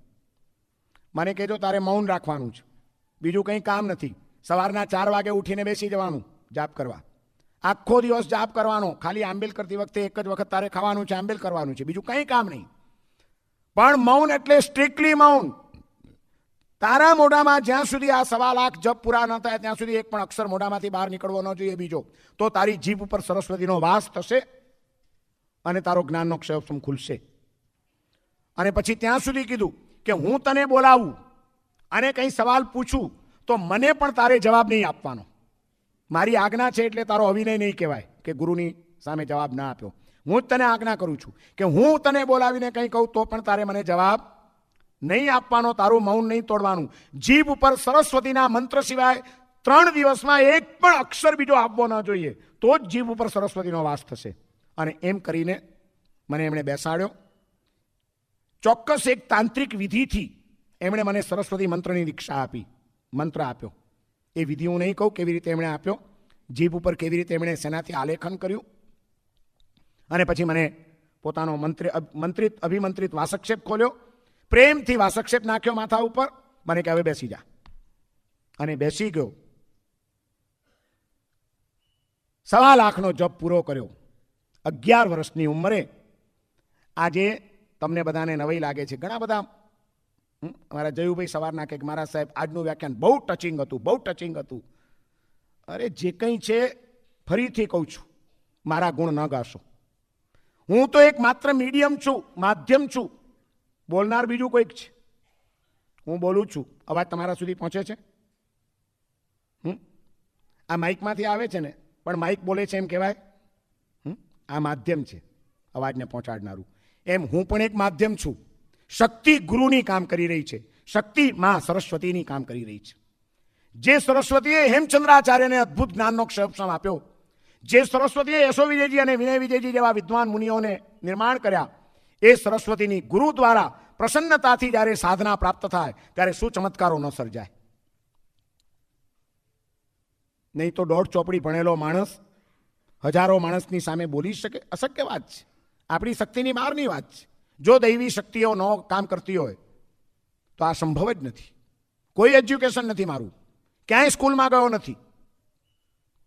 મને કહેજો તારે મૌન રાખવાનું છે, બીજું કંઈ કામ નથી. સવારના 4 વાગે ઉઠીને બેસી જવાનું જાપ કરવા. આખો દિવસ જાપ કરવાનો. ખાલી આંબેલ કરતી વખતે એક જ વખત તારે ખાવાનું છે, આંબેલ કરવાનું છે, બીજું કંઈ કામ નહીં. પણ મૌન એટલે સ્ટ્રિક્ટલી મૌન. તારા મોઢામાં જ્યાં સુધી આ 1.25 લાખ જપ પૂરા ન થાય ત્યાં સુધી એક પણ અક્ષર મોઢામાંથી બહાર નીકળવો ન જોઈએ બીજો. તો તારી જીભ ઉપર સરસ્વતીનો વાસ થશે અને તારો જ્ઞાનનો ક્ષયક્ષમ ખુલશે. અને પછી ત્યાં સુધી કીધું કે હું તને બોલાવું અને કંઈ સવાલ પૂછું તો મને પણ તારે જવાબ નહીં આપવાનો. મારી આજ્ઞા છે એટલે તારો અવિનય નહીં કહેવાય કે ગુરુની સામે જવાબ ના આપ્યો. હું જ તને આજ્ઞા કરું છું કે હું તને બોલાવીને કંઈ કહું તો પણ તારે મને જવાબ નહીં આપવાનો, તારું મૌન નહીં તોડવાનું. જીભ ઉપર સરસ્વતીના મંત્ર સિવાય 3 દિવસમાં એક પણ અક્ષર બીજો આપવો ન જોઈએ, તો જ જીભ ઉપર સરસ્વતીનો વાસ થશે. અને એમ કરીને મને એમણે બેસાડ્યો. ચોક્કસ એક તાંત્રિક વિધિથી એમણે મને સરસ્વતી મંત્રની દીક્ષા આપી, મંત્ર આપ્યો. એ વિધિ હું નહીં કહું કેવી રીતે એમણે આપ્યો, જીભ ઉપર કેવી રીતે એમણે સેનાથી આલેખન કર્યું, અને પછી મને પોતાનો મંત્રિત અભિમંત્રિત વાસક્ષેપ ખોલ્યો, પ્રેમથી વાસક્ષેપ નાખ્યો માથા ઉપર, મને કે હવે બેસી જા. અને બેસી ગયો. 1.25 લાખનો જપ પૂરો કર્યો 11 વર્ષની ઉંમરે. આજે તમને બધાને નવાઈ લાગે છે. ઘણા બધા મારા જયુભાઈ સવારના કે મારા સાહેબ આજનું વ્યાખ્યાન બહુ ટચિંગ હતું, બહુ ટચિંગ હતું. અરે જે કંઈ છે ફરીથી કહું છું, મારા ગુણ ન ગાશો. હું તો એક માત્ર મીડિયમ છું, માધ્યમ છું. બોલનાર બીજું કોઈક છે. હું બોલું છું, અવાજ તમારા સુધી પહોંચે છે. આ માઇકમાંથી આવે છે ને, પણ માઇક બોલે છે એમ કહેવાય. આ માધ્યમ છે અવાજને પહોંચાડનારું. એમ હું પણ એક માધ્યમ છું. શક્તિ ગુરુની કામ કરી રહી છે, શક્તિ માં સરસ્વતીની કામ કરી રહી છે. જે સરસ્વતીએ હેમચંદ્રાચાર્યને અદ્ભુત જ્ઞાનનો ક્ષયક્ષમ આપ્યો, જે સરસ્વતીએ યશો વિજયજી અને વિનય વિજયજી જેવા વિદ્વાન મુનિઓને નિર્માણ કર્યા, એ સરસ્વતીની ગુરુ દ્વારા પ્રસન્નતાથી જ્યારે સાધના પ્રાપ્ત થાય ત્યારે શું ચમત્કારો ન સર્જાય. નહીં તો 1.5 ચોપડી ભણેલો માણસ હજારો માણસની સામે બોલી શકે? અશક્ય વાત છે, આપણી શક્તિની બહારની વાત છે. જો દૈવી શક્તિઓ ન કામ કરતી હોય તો આ સંભવ જ નથી. કોઈ એજ્યુકેશન નથી મારું, ક્યાંય સ્કૂલમાં ગયો નથી.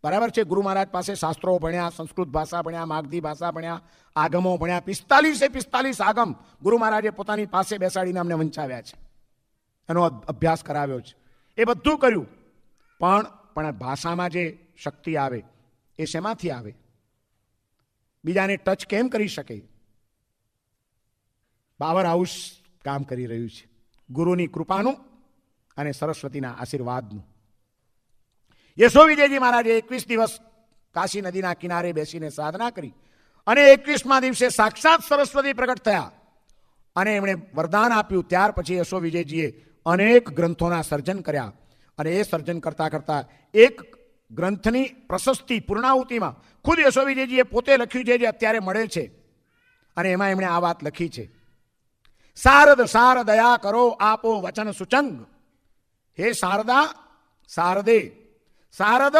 બરાબર છે, ગુરુ મહારાજ પાસે શાસ્ત્રો ભણ્યા, સંસ્કૃત ભાષા ભણ્યા, માગધી ભાષા ભણ્યા, આગમો ભણ્યા. 45 આગમ ગુરુ મહારાજે પોતાની પાસે બેસાડીને અમને વંચાવ્યા છે, એનો અભ્યાસ કરાવ્યો છે. એ બધું કર્યું, પણ ભાષામાં જે શક્તિ આવે એ શેમાંથી આવે? બીજાને ટચ કેમ કરી શકે? પાવર હાઉસ કામ કરી રહ્યું છે, ગુરુની કૃપાનું અને સરસ્વતીના આશીર્વાદનું. યશો વિજયજી મહારાજે 21 દિવસ કાશી નદીના કિનારે બેસીને સાધના કરી અને 21મા દિવસે સાક્ષાત સરસ્વતી પ્રગટ થયા અને એમણે વરદાન આપ્યું. ત્યાર પછી યશો વિજયજીએ અનેક ગ્રંથોના સર્જન કર્યા અને એ સર્જન કરતા કરતા એક ગ્રંથની પ્રશસ્તિ પૂર્ણાહુતિમાં ખુદ યશો વિજયજીએ પોતે લખ્યું છે, જે અત્યારે મળે છે. અને એમાં એમણે આ વાત લખી છે: શારદ સાર દયા કરો આપો વચન સુચંગ. હે શારદા, શારદે, શારદ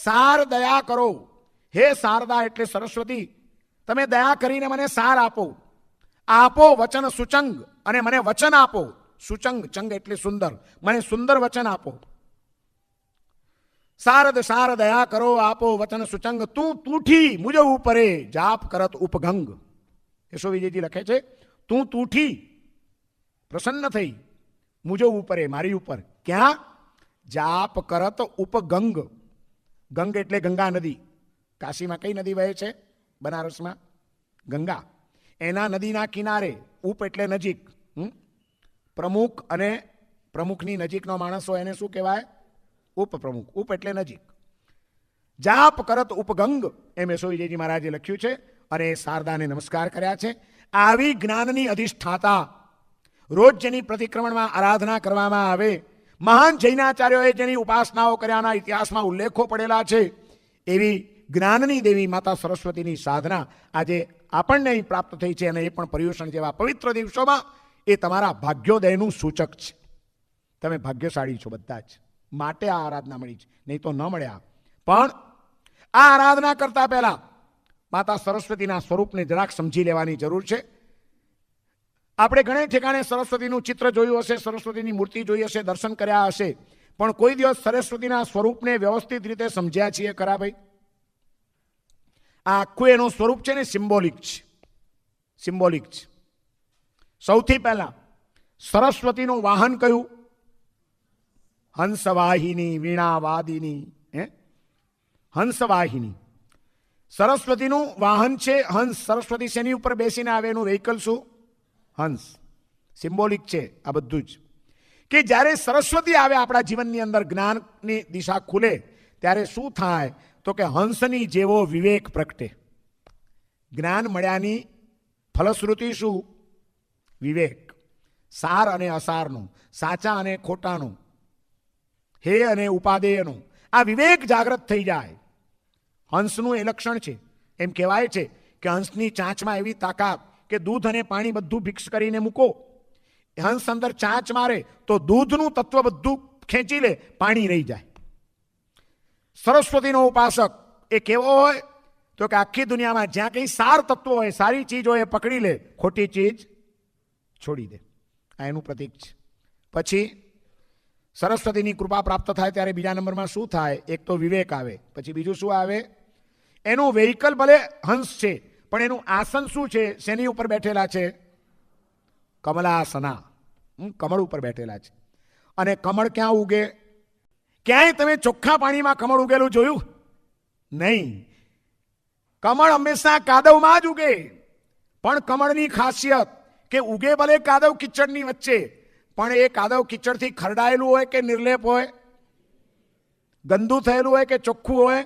સાર દયા કરો. હે શારદા એટલે સરસ્વતી, તમે દયા કરીને મને સાર આપો. આપો વચન સુચંગ, અને મને વચન આપો. સુચંગ, ચંગ એટલે સુંદર, મને સુંદર વચન આપો. શારદ સાર દયા કરો આપો વચન સુચંગ. તું તૂઠી મુજ ઉપરે જાપ કરત ઉપગંગ. યશો વિજયજી લખે છે, તું તૂઠી, પ્રસન્ન થઈ, મુજો ઉપરે, મારી ઉપર. ક્યાં? જાપ કરત ઉપગંગ. ગંગ એટલે ગંગા નદી. કાશીમાં કઈ નદી વહે છે? બનારસમાં ગંગા. એના નદીના કિનારે, ઉપ એટલે નજીક. પ્રમુખ અને પ્રમુખની નજીકનો માણસ હોય એને શું કહેવાય? ઉપપ્રમુખ. ઉપ એટલે નજીક. જાપ કરત ઉપગંગ, એમ યશો વિજયજી મહારાજે લખ્યું છે અને શારદાને નમસ્કાર કર્યા છે. આવી જ્ઞાનની અધિષ્ઠાતા, રોજ જેની પ્રતિક્રમણમાં આરાધના કરવામાં આવે, મહાન જૈનાચાર્યોએ જેની ઉપાસનાઓ કર્યાના ઇતિહાસમાં ઉલ્લેખો પડેલા છે, એવી જ્ઞાનની દેવી માતા સરસ્વતીની સાધના આજે આપણને અહીં પ્રાપ્ત થઈ છે. અને એ પણ પર્યુષણ જેવા પવિત્ર દિવસોમાં એ તમારા ભાગ્યોદયનું સૂચક છે. તમે ભાગ્યશાળી છો બધા જ, માટે આ આરાધના મળી છે, નહીં તો ન મળ્યા. પણ આ આરાધના કરતા પહેલા માતા સરસ્વતીના સ્વરૂપને જરાક સમજી લેવાની જરૂર છે. આપણે ઘણે ઠેકાણે સરસ્વતીનું ચિત્ર જોયું હશે, સરસ્વતીની મૂર્તિ જોઈ હશે, દર્શન કર્યા હશે, પણ કોઈ દિવસ સરસ્વતીના સ્વરૂપને વ્યવસ્થિત રીતે સમજ્યા છીએ ખરા ભાઈ? આ આખું એનું સ્વરૂપ છે ને સિમ્બોલિક છે, સિમ્બોલિક છે. સૌથી પહેલા સરસ્વતીનું વાહન કયું? હંસવાહિની, વીણાવાદિની. હંસવાહિની સરસ્વતીનું વાહન છે. હંસ, સરસ્વતી શેની ઉપર બેસીને આવે? એનું વ્હીકલ શું? હંસ. સિમ્બોલિક છે આ બધું જ, કે જ્યારે સરસ્વતી આવે આપણા જીવનની અંદર, જ્ઞાનની દિશા ખુલે, ત્યારે શું થાય? તો કે હંસની જેવો વિવેક પ્રગટે. જ્ઞાન મળ્યાની ફલશ્રુતિ શું? વિવેક. સાર અને અસારનું, સાચા અને ખોટાનું, હે અને ઉપાદેયનું આ વિવેક જાગૃત થઈ જાય. હંસનું એ લક્ષણ છે. એમ કહેવાય છે કે હંસની ચાંચમાં એવી તાકાત કે દૂધ અને પાણી બધું મિક્સ કરીને મૂકો, હંસ અંદર ચાંચ મારે તો દૂધનું તત્વ બધું ખેંચી લે, પાણી રહી જાય. સરસ્વતીનો ઉપાસક એ કેવો હોય તો કે આખી દુનિયામાં જ્યાં કંઈ સાર તત્વો હોય, સારી ચીજ હોય એ પકડી લે, ખોટી ચીજ છોડી દે. આ એનું પ્રતીક છે. પછી સરસ્વતીની કૃપા પ્રાપ્ત થાય ત્યારે બીજા નંબરમાં શું થાય? એક તો વિવેક આવે. પછી બીજું શું આવે? એનું વેહિકલ ભલે હંસ છે પણ એનું આસન શું છે? શેની ઉપર બેઠેલા છે? કમલાસના, કમળ ઉપર બેઠેલા છે. અને કમળ ક્યાં ઉગે? ક્યાંય તમે ચોખ્ખા પાણીમાં કમળ ઉગેલું જોયું? નહીં. કમળ હંમેશા કાદવમાં જ ઉગે. પણ કમળની ખાસિયત કે ઉગે ભલે કાદવ કિચડની વચ્ચે, પણ એ કાદવ કિચડથી ખરડાયેલું હોય કે નિર્લેપ હોય, ગંદુ થયેલું હોય કે ચોખ્ખું હોય.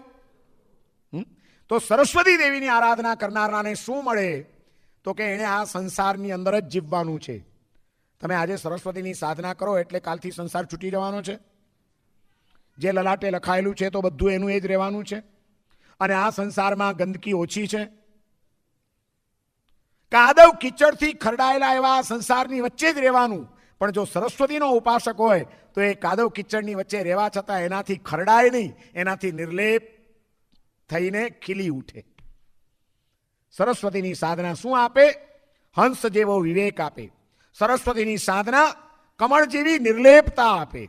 તો સરસ્વતી દેવીની આરાધના કરનારાને શું મળે? તો કે એણે આ સંસારની અંદર જ જીવવાનું છે. તમે આજે સરસ્વતીની સાધના કરો એટલે કાલથી સંસાર છૂટી જવાનો છે. જે લલાટે લખાયેલું છે તો બધું એનું એ જ રહેવાનું છે. અને આ સંસારમાં ગંદકી ઓછી છે. કાદવ કિચડથી ખરડાયેલા એવા સંસારની વચ્ચે જ રહેવાનું. પણ જો સરસ્વતીનો ઉપાસક હોય તો એ કાદવ કિચડની વચ્ચે રહેવા છતાં એનાથી ખરડાય નહીં, એનાથી નિર્લેપ થઈને ખીલી ઉઠે. સરસ્વતીની સાધના શું આપે? હંસ જેવો વિવેક આપે. સરસ્વતીની સાધના કમળ જેવી નિર્લેપતા આપે.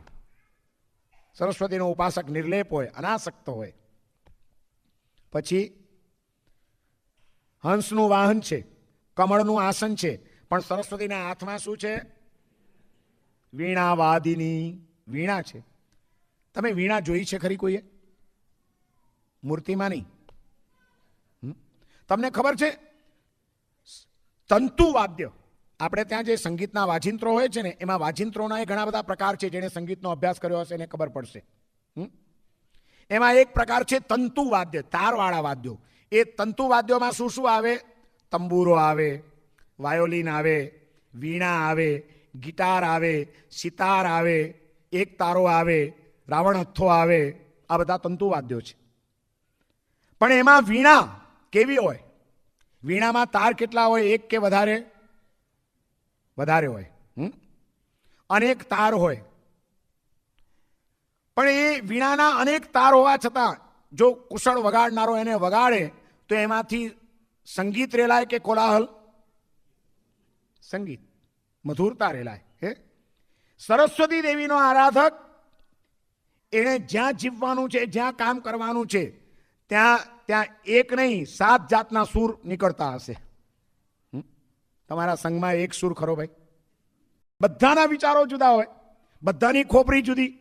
સરસ્વતીનો ઉપાસક નિર્લેપ હોય, અનાસક્ત હોય. પછી હંસનું વાહન છે, કમળનું આસન છે, પણ સરસ્વતીના હાથમાં શું છે? વીણાવાદિની વીણા છે. તમે વીણા જોઈ છે ખરી કોઈએ? મૂર્તિમાં નહીં. તમને ખબર છે તંતુ વાદ્ય, આપણે ત્યાં જે સંગીતના વાજિંત્રો હોય છે ને, એમાં વાજિંત્રોના ઘણા બધા પ્રકાર છે. જેને સંગીતનો અભ્યાસ કર્યો હશે એને ખબર પડશે. એમાં એક પ્રકાર છે તંતુ વાદ્ય, તારવાળા વાદ્યો. એ તંતુ વાદ્યોમાં શું શું આવે? તંબુરો આવે, વાયોલિન આવે, વીણા આવે, ગિટાર આવે, સિતાર આવે, એક તારો આવે, રાવણ હથ્થો આવે. આ બધા તંતુ વાદ્યો છે. પણ એમાં વીણા કેવી હોય? વીણામાં તાર કેટલા હોય? એક કે વધારે? વધારે હોય. અનેક તાર હોય. પણ એ વીણાના અનેક તાર હોવા છતાં જો કુશળ વગાડનારો એને વગાડે તો એમાંથી સંગીત રેલાય કે કોલાહલ? સંગીત, મધુરતા રેલાય. સરસ્વતી દેવીનો આરાધક એને જ્યાં જીવવાનું છે, જ્યાં કામ કરવાનું છે, ત્યાં એક નહીં 7 જાતના સૂર નીકળતા હશે. તમારા સંઘમાં એક સૂર ખરો ભાઈ? બધાના વિચારો જુદા હોય, બધાની ખોપરી જુદી,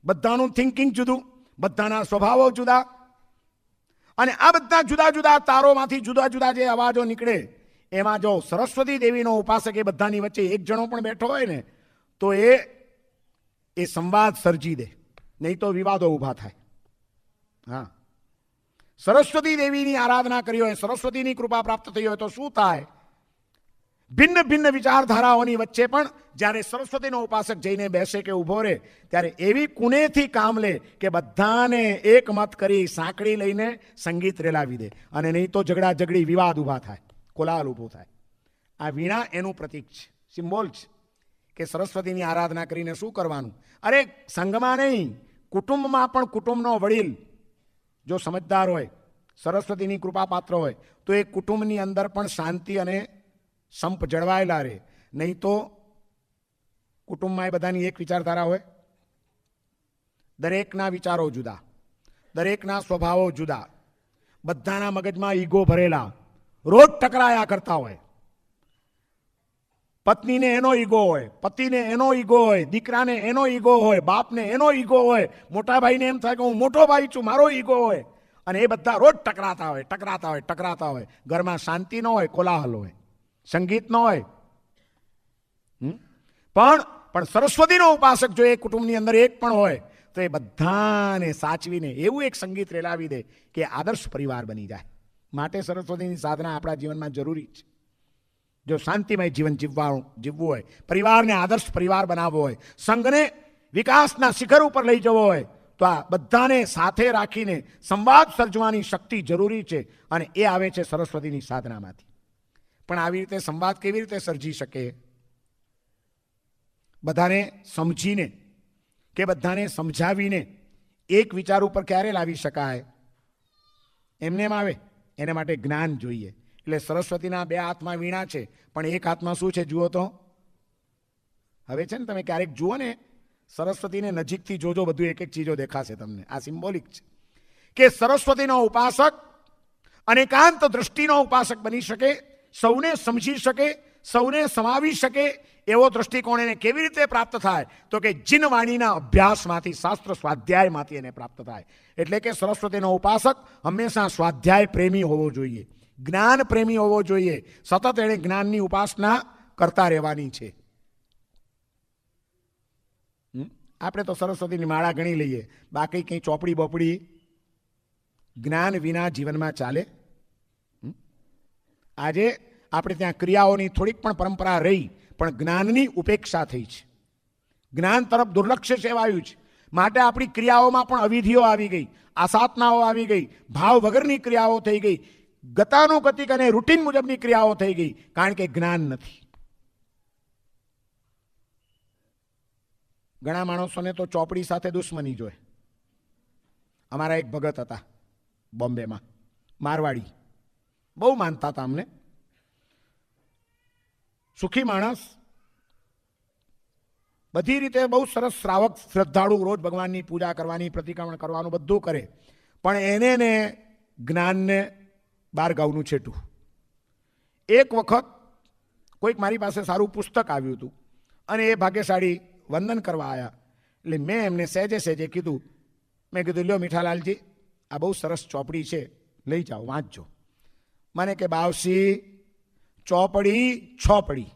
બધાનું થિંકિંગ જુદું, બધાના સ્વભાવો જુદા. અને આ બધા જુદા જુદા તારોમાંથી જુદા જુદા જે અવાજો નીકળે, એમાં જો સરસ્વતી દેવીનો ઉપાસક એ બધાની વચ્ચે એક જણો પણ બેઠો હોય ને તો એ સંવાદ સર્જી દે, નહીં તો વિવાદો ઊભા થાય. હા, સરસ્વતી દેવીની આરાધના કરી હોય, સરસ્વતીની કૃપા પ્રાપ્ત થઈ હોય તો શું થાય? ભિન્ન ભિન્ન વિચારધારાઓની વચ્ચે પણ જ્યારે સરસ્વતીનો ઉપાસક જઈને બેસે કે ઊભો રહે ત્યારે એવી કુનેથી કામ લે કે બધાને એક મત કરી સાંકળી લઈને સંગીત રેલાવી દે. અને નહીં તો ઝઘડા ઝઘડી, વિવાદ ઊભા થાય, કોલાહલ ઊભો થાય. આ વીણા એનું પ્રતીક છે, સિમ્બોલ છે કે સરસ્વતીની આરાધના કરીને શું કરવાનું? અરે સંઘમાં નહીં, કુટુંબમાં પણ કુટુંબનો વડીલ જો સમજદાર હોય, સરસ્વતીની કૃપા પાત્ર હોય તો એ કુટુંબની અંદર પણ શાંતિ અને સંપ જળવાયેલા રહે. નહીં તો કુટુંબમાં એ બધાની એક વિચારધારા હોય, દરેકના વિચારો જુદા, દરેકના સ્વભાવો જુદા, બધાના મગજમાં ઈગો ભરેલા, રોજ ટકરાયા કરતા હોય. પત્નીને એનો ઈગો હોય, પતિને એનો ઈગો હોય, દીકરાને એનો ઈગો હોય, બાપને એનો ઈગો હોય, મોટા ભાઈને એમ થાય કે હું મોટો ભાઈ છું, મારો ઈગો હોય. અને એ બધા રોજ ટકરાતા હોય, ટકરાતા હોય, ટકરાતા હોય. ઘરમાં શાંતિ ન હોય, કોલાહલ હોય, સંગીત ન હોય. પણ સરસ્વતીનો ઉપાસક જો એ કુટુંબની અંદર એક પણ હોય તો એ બધાને સાચવીને એવું એક સંગીત રેલાવી દે કે આદર્શ પરિવાર બની જાય. માટે સરસ્વતીની સાધના આપણા જીવનમાં જરૂરી છે. જો શાંતિમય જીવન જીવવું હોય, પરિવારને આદર્શ પરિવાર બનાવવો હોય, સંઘને વિકાસના શિખર ઉપર લઈ જવો હોય તો આ બધાને સાથે રાખીને સંવાદ સર્જવાની શક્તિ જરૂરી છે, અને એ આવે છે સરસ્વતીની સાધનામાંથી. પણ આવી રીતે સંવાદ કેવી રીતે સર્જી શકે? બધાને સમજીને કે બધાને સમજાવીને એક વિચાર ઉપર ક્યારે લાવી શકાય? એમને એમ આવે? એને માટે જ્ઞાન જોઈએ. એટલે સરસ્વતીના બે હાથમાં વીણા છે, પણ એક હાથમાં શું છે જુઓ તો. હવે છે ને, તમે ક્યારેક જુઓ ને, સરસ્વતીને નજીકથી જોજો, બધું એક એક ચીજો દેખાશે તમને. આ સિમ્બોલિક છે કે સરસ્વતીનો ઉપાસક અનેકાંત દ્રષ્ટિનો ઉપાસક બની શકે, સૌને સમજી શકે, સૌને સમાવી શકે એવો દ્રષ્ટિકોણ એને કેવી રીતે પ્રાપ્ત થાય? તો કે જીનવાણીના અભ્યાસમાંથી, શાસ્ત્ર સ્વાધ્યાયમાંથી એને પ્રાપ્ત થાય. એટલે કે સરસ્વતીનો ઉપાસક હંમેશા સ્વાધ્યાય પ્રેમી હોવો જોઈએ, જ્ઞાન પ્રેમી હોવો જોઈએ. સતત એણે જ્ઞાનની ઉપાસના કરતા રહેવાની છે. આપણે તો સરસ્વતીની માળા ગણી લઈએ, બાકી કંઈ ચોપડી બોપડી જ્ઞાન વિના જીવનમાં ચાલે? આજે આપણે ત્યાં ક્રિયાઓની થોડીક પણ પરંપરા રહી, પણ જ્ઞાનની ઉપેક્ષા થઈ છે. જ્ઞાન તરફ દુર્લક્ષ્ય સેવાયું છે. માટે આપણી ક્રિયાઓમાં પણ અવિધિઓ આવી ગઈ, આસાધનાઓ આવી ગઈ, ભાવ વગરની ક્રિયાઓ થઈ ગઈ, ગતાનુગતિક અને રૂટીન મુજબની ક્રિયાઓ થઈ ગઈ, કારણ કે જ્ઞાન નથી. ઘણા માણસોને તો ચોપડી સાથે દુશ્મની જોઈએ. અમારા એક ભગત હતા બોમ્બેમાં, મારવાડી, બહુ માનતા હતા અમને. સુખી માણસ, બધી રીતે બહુ સરસ શ્રાવક, શ્રદ્ધાળુ, રોજ ભગવાનની પૂજા કરવાની, પ્રતિક્રમણ કરવાનું બધું કરે, પણ એને ને જ્ઞાનને બાર ગાઉનું છેટું. એક વખત કોઈક મારી પાસે સારું પુસ્તક આવ્યું હતું, અને એ ભાગ્યશાળી વંદન કરવા આવ્યા. એટલે મેં એમને સહેજે સહેજે કીધું, મેં કીધું, લ્યો મીઠાલાલજી, આ બહુ સરસ ચોપડી છે, લઈ જાઓ, વાંચજો. મને કે બાવસી, ચોપડી છોપડી,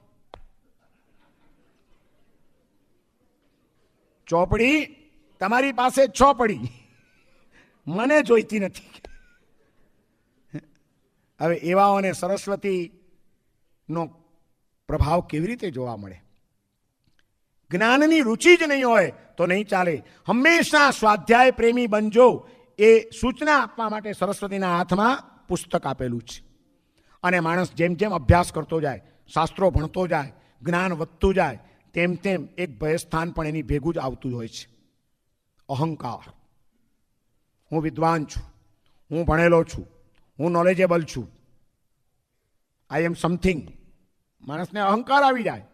ચોપડી તમારી પાસે છોપડી, મને જોઈતી નથી. હવે એવાઓને સરસ્વતીનો પ્રભાવ કેવી રીતે જોવા મળે? જ્ઞાનની રુચિ જ નહીં હોય તો નહીં ચાલે. હંમેશા સ્વાધ્યાય પ્રેમી બનજો, એ સૂચના આપવા માટે સરસ્વતીના હાથમાં પુસ્તક આપેલું છે. અને માણસ જેમ જેમ અભ્યાસ કરતો જાય, શાસ્ત્રો ભણતો જાય, જ્ઞાન વધતું જાય, તેમ તેમ એક ભયસ્થાન પણ એની ભેગું જ આવતું હોય છે. અહંકાર. હું વિદ્વાન છું, હું ભણેલો છું, હું નોલેજેબલ છું, આઈ એમ સમથિંગ. માણસને અહંકાર આવી જાય.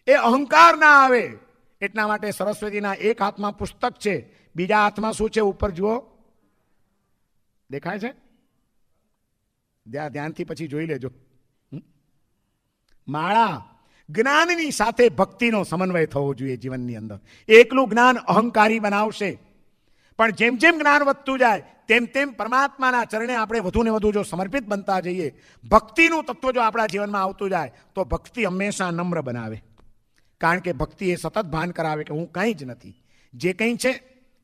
એ અહંકાર ના આવે એટલા માટે સરસ્વતીના એક હાથમાં પુસ્તક છે, બીજા હાથમાં શું છે? ઉપર જુઓ, દેખાય છે? ધ્યાનથી પછી જોઈ લેજો. માળા. જ્ઞાનની સાથે ભક્તિનો સમન્વય થવો જોઈએ જીવનની અંદર. એકલું જ્ઞાન અહંકારી બનાવશે, પણ જેમ જેમ જ્ઞાન વધતું જાય તેમ તેમ પરમાત્માના ચરણે આપણે વધુ ને વધુ જો સમર્પિત બનતા જઈએ, ભક્તિનું તત્વ જો આપણા જીવનમાં આવતું જાય, તો ભક્તિ હંમેશા નમ્ર બનાવે. કારણ કે ભક્તિ એ સતત ભાન કરાવે કે હું કંઈ જ નથી, જે કંઈ છે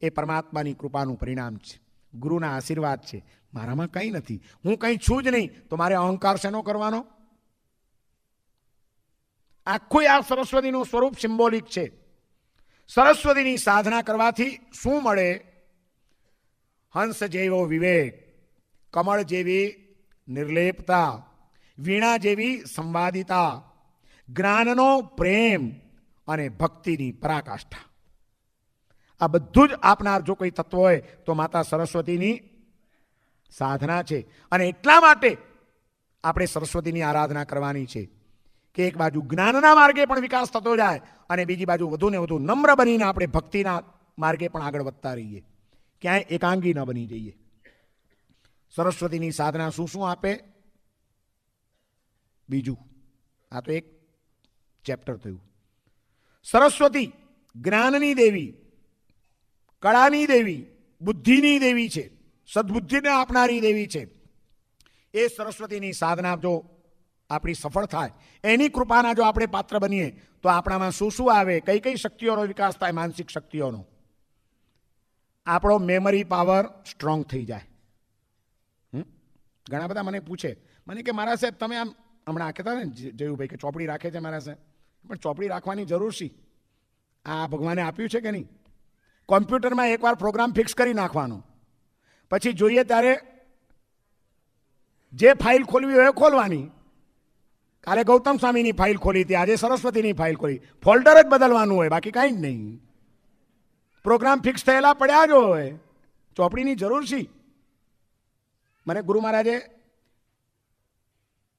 એ પરમાત્માની કૃપાનું પરિણામ છે, ગુરુના આશીર્વાદ છે, મારામાં કંઈ નથી, હું કંઈ છું જ નહીં, તો મારે અહંકાર શેનો કરવાનો? આખું આ સરસ્વતીનું સ્વરૂપ સિમ્બોલિક છે. સરસ્વતીની સાધના કરવાથી શું મળે? હંસ જેવો વિવેક, કમળ જેવી નિર્લેપતા, વીણા જેવી સંવાદિતા, જ્ઞાનનો પ્રેમ અને ભક્તિની પરાકાષ્ઠા. આ બધું જ આપનાર જો કોઈ તત્વ હોય તો માતા સરસ્વતીની સાધના છે. અને એટલા માટે આપણે સરસ્વતીની આરાધના કરવાની છે કે એક બાજુ જ્ઞાનના માર્ગે પણ વિકાસ થતો જાય, અને બીજી બાજુ વધુ ને વધુ નમ્ર બનીને આપણે ભક્તિના માર્ગે પણ આગળ વધતા રહીએ, ક્યાંય એકાંગી ન બની જઈએ. સરસ્વતીની સાધના શું શું આપે? બીજું, આ તો એક ચેપ્ટર થયું. સરસ્વતી જ્ઞાનની દેવી, કળાની દેવી, બુદ્ધિની દેવી છે, સદબુદ્ધિને આપનારી દેવી છે. એ સરસ્વતીની સાધના જો આપણી સફળ થાય, એની કૃપાના જો આપણે પાત્ર બનીએ, તો આપણામાં શું શું આવે? કઈ કઈ શક્તિઓનો વિકાસ થાય? માનસિક શક્તિઓનો. આપણો મેમરી પાવર સ્ટ્રોંગ થઈ જાય. ઘણા બધા મને પૂછે, મને કે મારા સાહેબ તમે આમ હમણાં કહેતા ને જયુભાઈ કે ચોપડી રાખે છે મારા સાહેબ, પણ ચોપડી રાખવાની જરૂર શી? આ ભગવાને આપ્યું છે કે નહીં? કોમ્પ્યુટરમાં એકવાર પ્રોગ્રામ ફિક્સ કરી નાખવાનો, પછી જોઈએ ત્યારે જે ફાઇલ ખોલવી હોય એ ખોલવાની. કાલે ગૌતમ સ્વામીની ફાઇલ ખોલી હતી, આજે સરસ્વતીની ફાઇલ ખોલી. ફોલ્ડર જ બદલવાનું હોય, બાકી કાંઈ જ નહીં. પ્રોગ્રામ ફિક્સ થયેલા પડ્યા જ હોય, ચોપડીની જરૂર છે. મને ગુરુ મહારાજે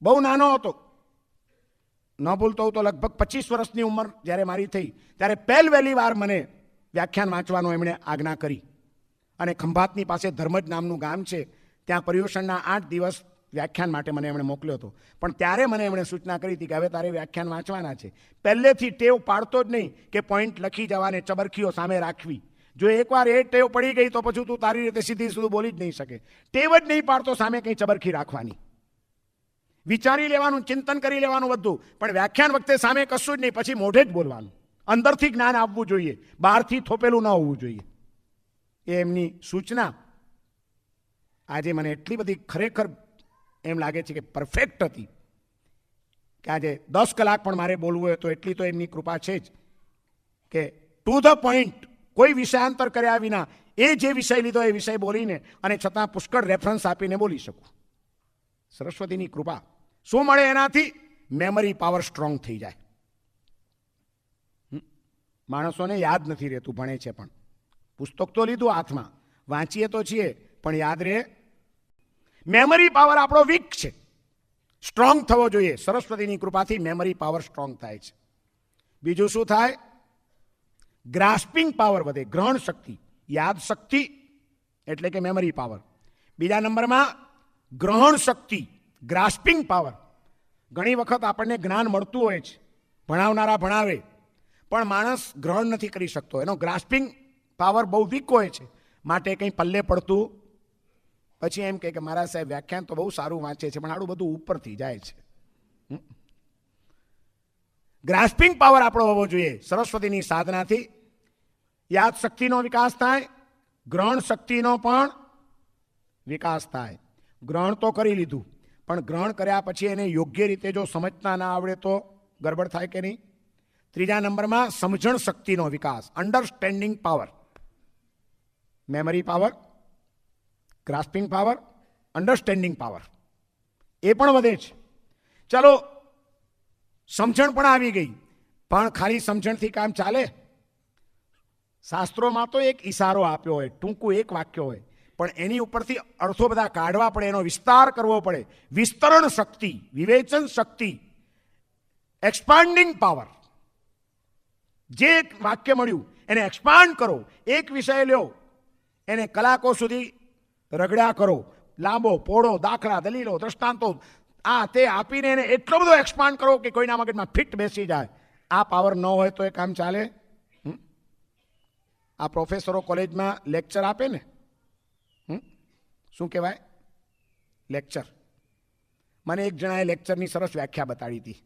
બહુ નાનો હતો, ન ભૂલતો તો લગભગ 25 વર્ષની ઉંમર જ્યારે મારી થઈ ત્યારે પહેલી વાર મને વ્યાખ્યાન વાંચવાનો એમણે આજ્ઞા કરી. અને ખંભાતની પાસે ધર્મજ નામનું ગામ છે, ત્યાં પર્યુષણના 8 દિવસ વ્યાખ્યાન માટે મને એમણે મોકલ્યો હતો. પણ ત્યારે મને એમણે સૂચના કરી હતી કે હવે તારે વ્યાખ્યાન વાંચવાના છે. પહેલેથી ટેવ પાડતો જ નહીં કે પોઈન્ટ લખી જવાને ચબરખીઓ સામે રાખવી. જો એકવાર એ ટેવ પડી ગઈ તો પછી તું તારી રીતે સીધી સીધું બોલી જ નહીં શકે. ટેવ જ નહીં પાડતો સામે કંઈ ચબરખી રાખવાની. વિચારી લેવાનું, ચિંતન કરી લેવાનું બધું, પણ વ્યાખ્યાન વખતે સામે કશું જ નહીં, પછી મોઢે જ બોલવાનું. અંદરથી જ્ઞાન આવવું જોઈએ, બહારથી થોપેલું ન હોવું જોઈએ. એ એમની સૂચના આજે મને એટલી બધી ખરેખર એમ લાગે છે કે પરફેક્ટ હતી કે આજે 10 કલાક પણ મારે બોલવું હોય તો એટલી તો એમની કૃપા છે જ કે ટુ ધ પોઈન્ટ, કોઈ વિષયાંતર કર્યા વિના એ જે વિષય લીધો એ વિષય બોલીને અને છતાં પુષ્કળ રેફરન્સ આપીને બોલી શકું. સરસ્વતીની કૃપા. શું મળે એનાથી? મેમરી પાવર સ્ટ્રોંગ થઈ જાય. માણસોને યાદ નથી રહેતું, ભણે છે પણ. પુસ્તક તો લીધું હાથમાં, વાંચીએ તો છીએ પણ યાદ રહે? મેમરી પાવર આપણો વીક છે, સ્ટ્રોંગ થવો જોઈએ. સરસ્વતીની કૃપાથી મેમરી પાવર સ્ટ્રોંગ થાય છે. બીજું શું થાય? ગ્રાસ્પિંગ પાવર વધે, ગ્રહણ શક્તિ, યાદ શક્તિ એટલે કે મેમરી પાવર. બીજા નંબરમાં ગ્રહણ શક્તિ, ગ્રાસ્પિંગ પાવર. ઘણી વખત આપણને જ્ઞાન મળતું હોય છે, ભણાવનારા ભણાવે, પણ માણસ ગ્રહણ નથી કરી શકતો. એનો ગ્રાસ્પિંગ પાવર બહુ વીક હોય છે, માટે કંઈ પલ્લે પડતું. પછી એમ કે મારા સાહેબ વ્યાખ્યાન તો બહુ સારું વાંચે છે, પણ આડું બધું ઉપરથી જાય છે. ગ્રાસ્પિંગ પાવર આપણો હોવો જોઈએ. સરસ્વતીની સાધનાથી યાદ શક્તિનો વિકાસ થાય, ગ્રહણ શક્તિનો પણ વિકાસ થાય. ગ્રહણ તો કરી લીધું, પણ ગ્રહણ કર્યા પછી એને યોગ્ય રીતે જો સમજતા ના આવડે તો ગડબડ થાય કે નહીં? ત્રીજા નંબરમાં સમજણ શક્તિનો વિકાસ, understanding power. Memory power, grasping power, understanding power એ પણ વધે છે. ચાલો, સમજણ પણ આવી ગઈ, પણ ખાલી સમજણથી કામ ચાલે? શાસ્ત્રોમાં તો એક ઈશારો આપ્યો હોય, ટૂંકું એક વાક્ય હોય, પણ એની ઉપરથી અર્થો બધા કાઢવા પડે, એનો વિસ્તાર કરવો પડે. વિસ્તરણ શક્તિ, વિવેચન શક્તિ, એક્સપાન્ડિંગ પાવર. જે એક વાક્ય મળ્યું એને એક્સપાન્ડ કરો. એક વિષય લ્યો, એને કલાકો સુધી રગડ્યા કરો, લાંબો પોળો દાખલા, દલીલો, દ્રષ્ટાંતો આ તે આપીને એને એટલો બધો એક્સપાન્ડ કરો કે કોઈના મગજમાં ફિટ બેસી જાય. આ પાવર ન હોય તો એ કામ ચાલે? આ પ્રોફેસરો કોલેજમાં લેક્ચર આપે ને, શું કહેવાય? લેક્ચર. મને એક જણાએ લેક્ચરની સરસ વ્યાખ્યા બતાડી હતી.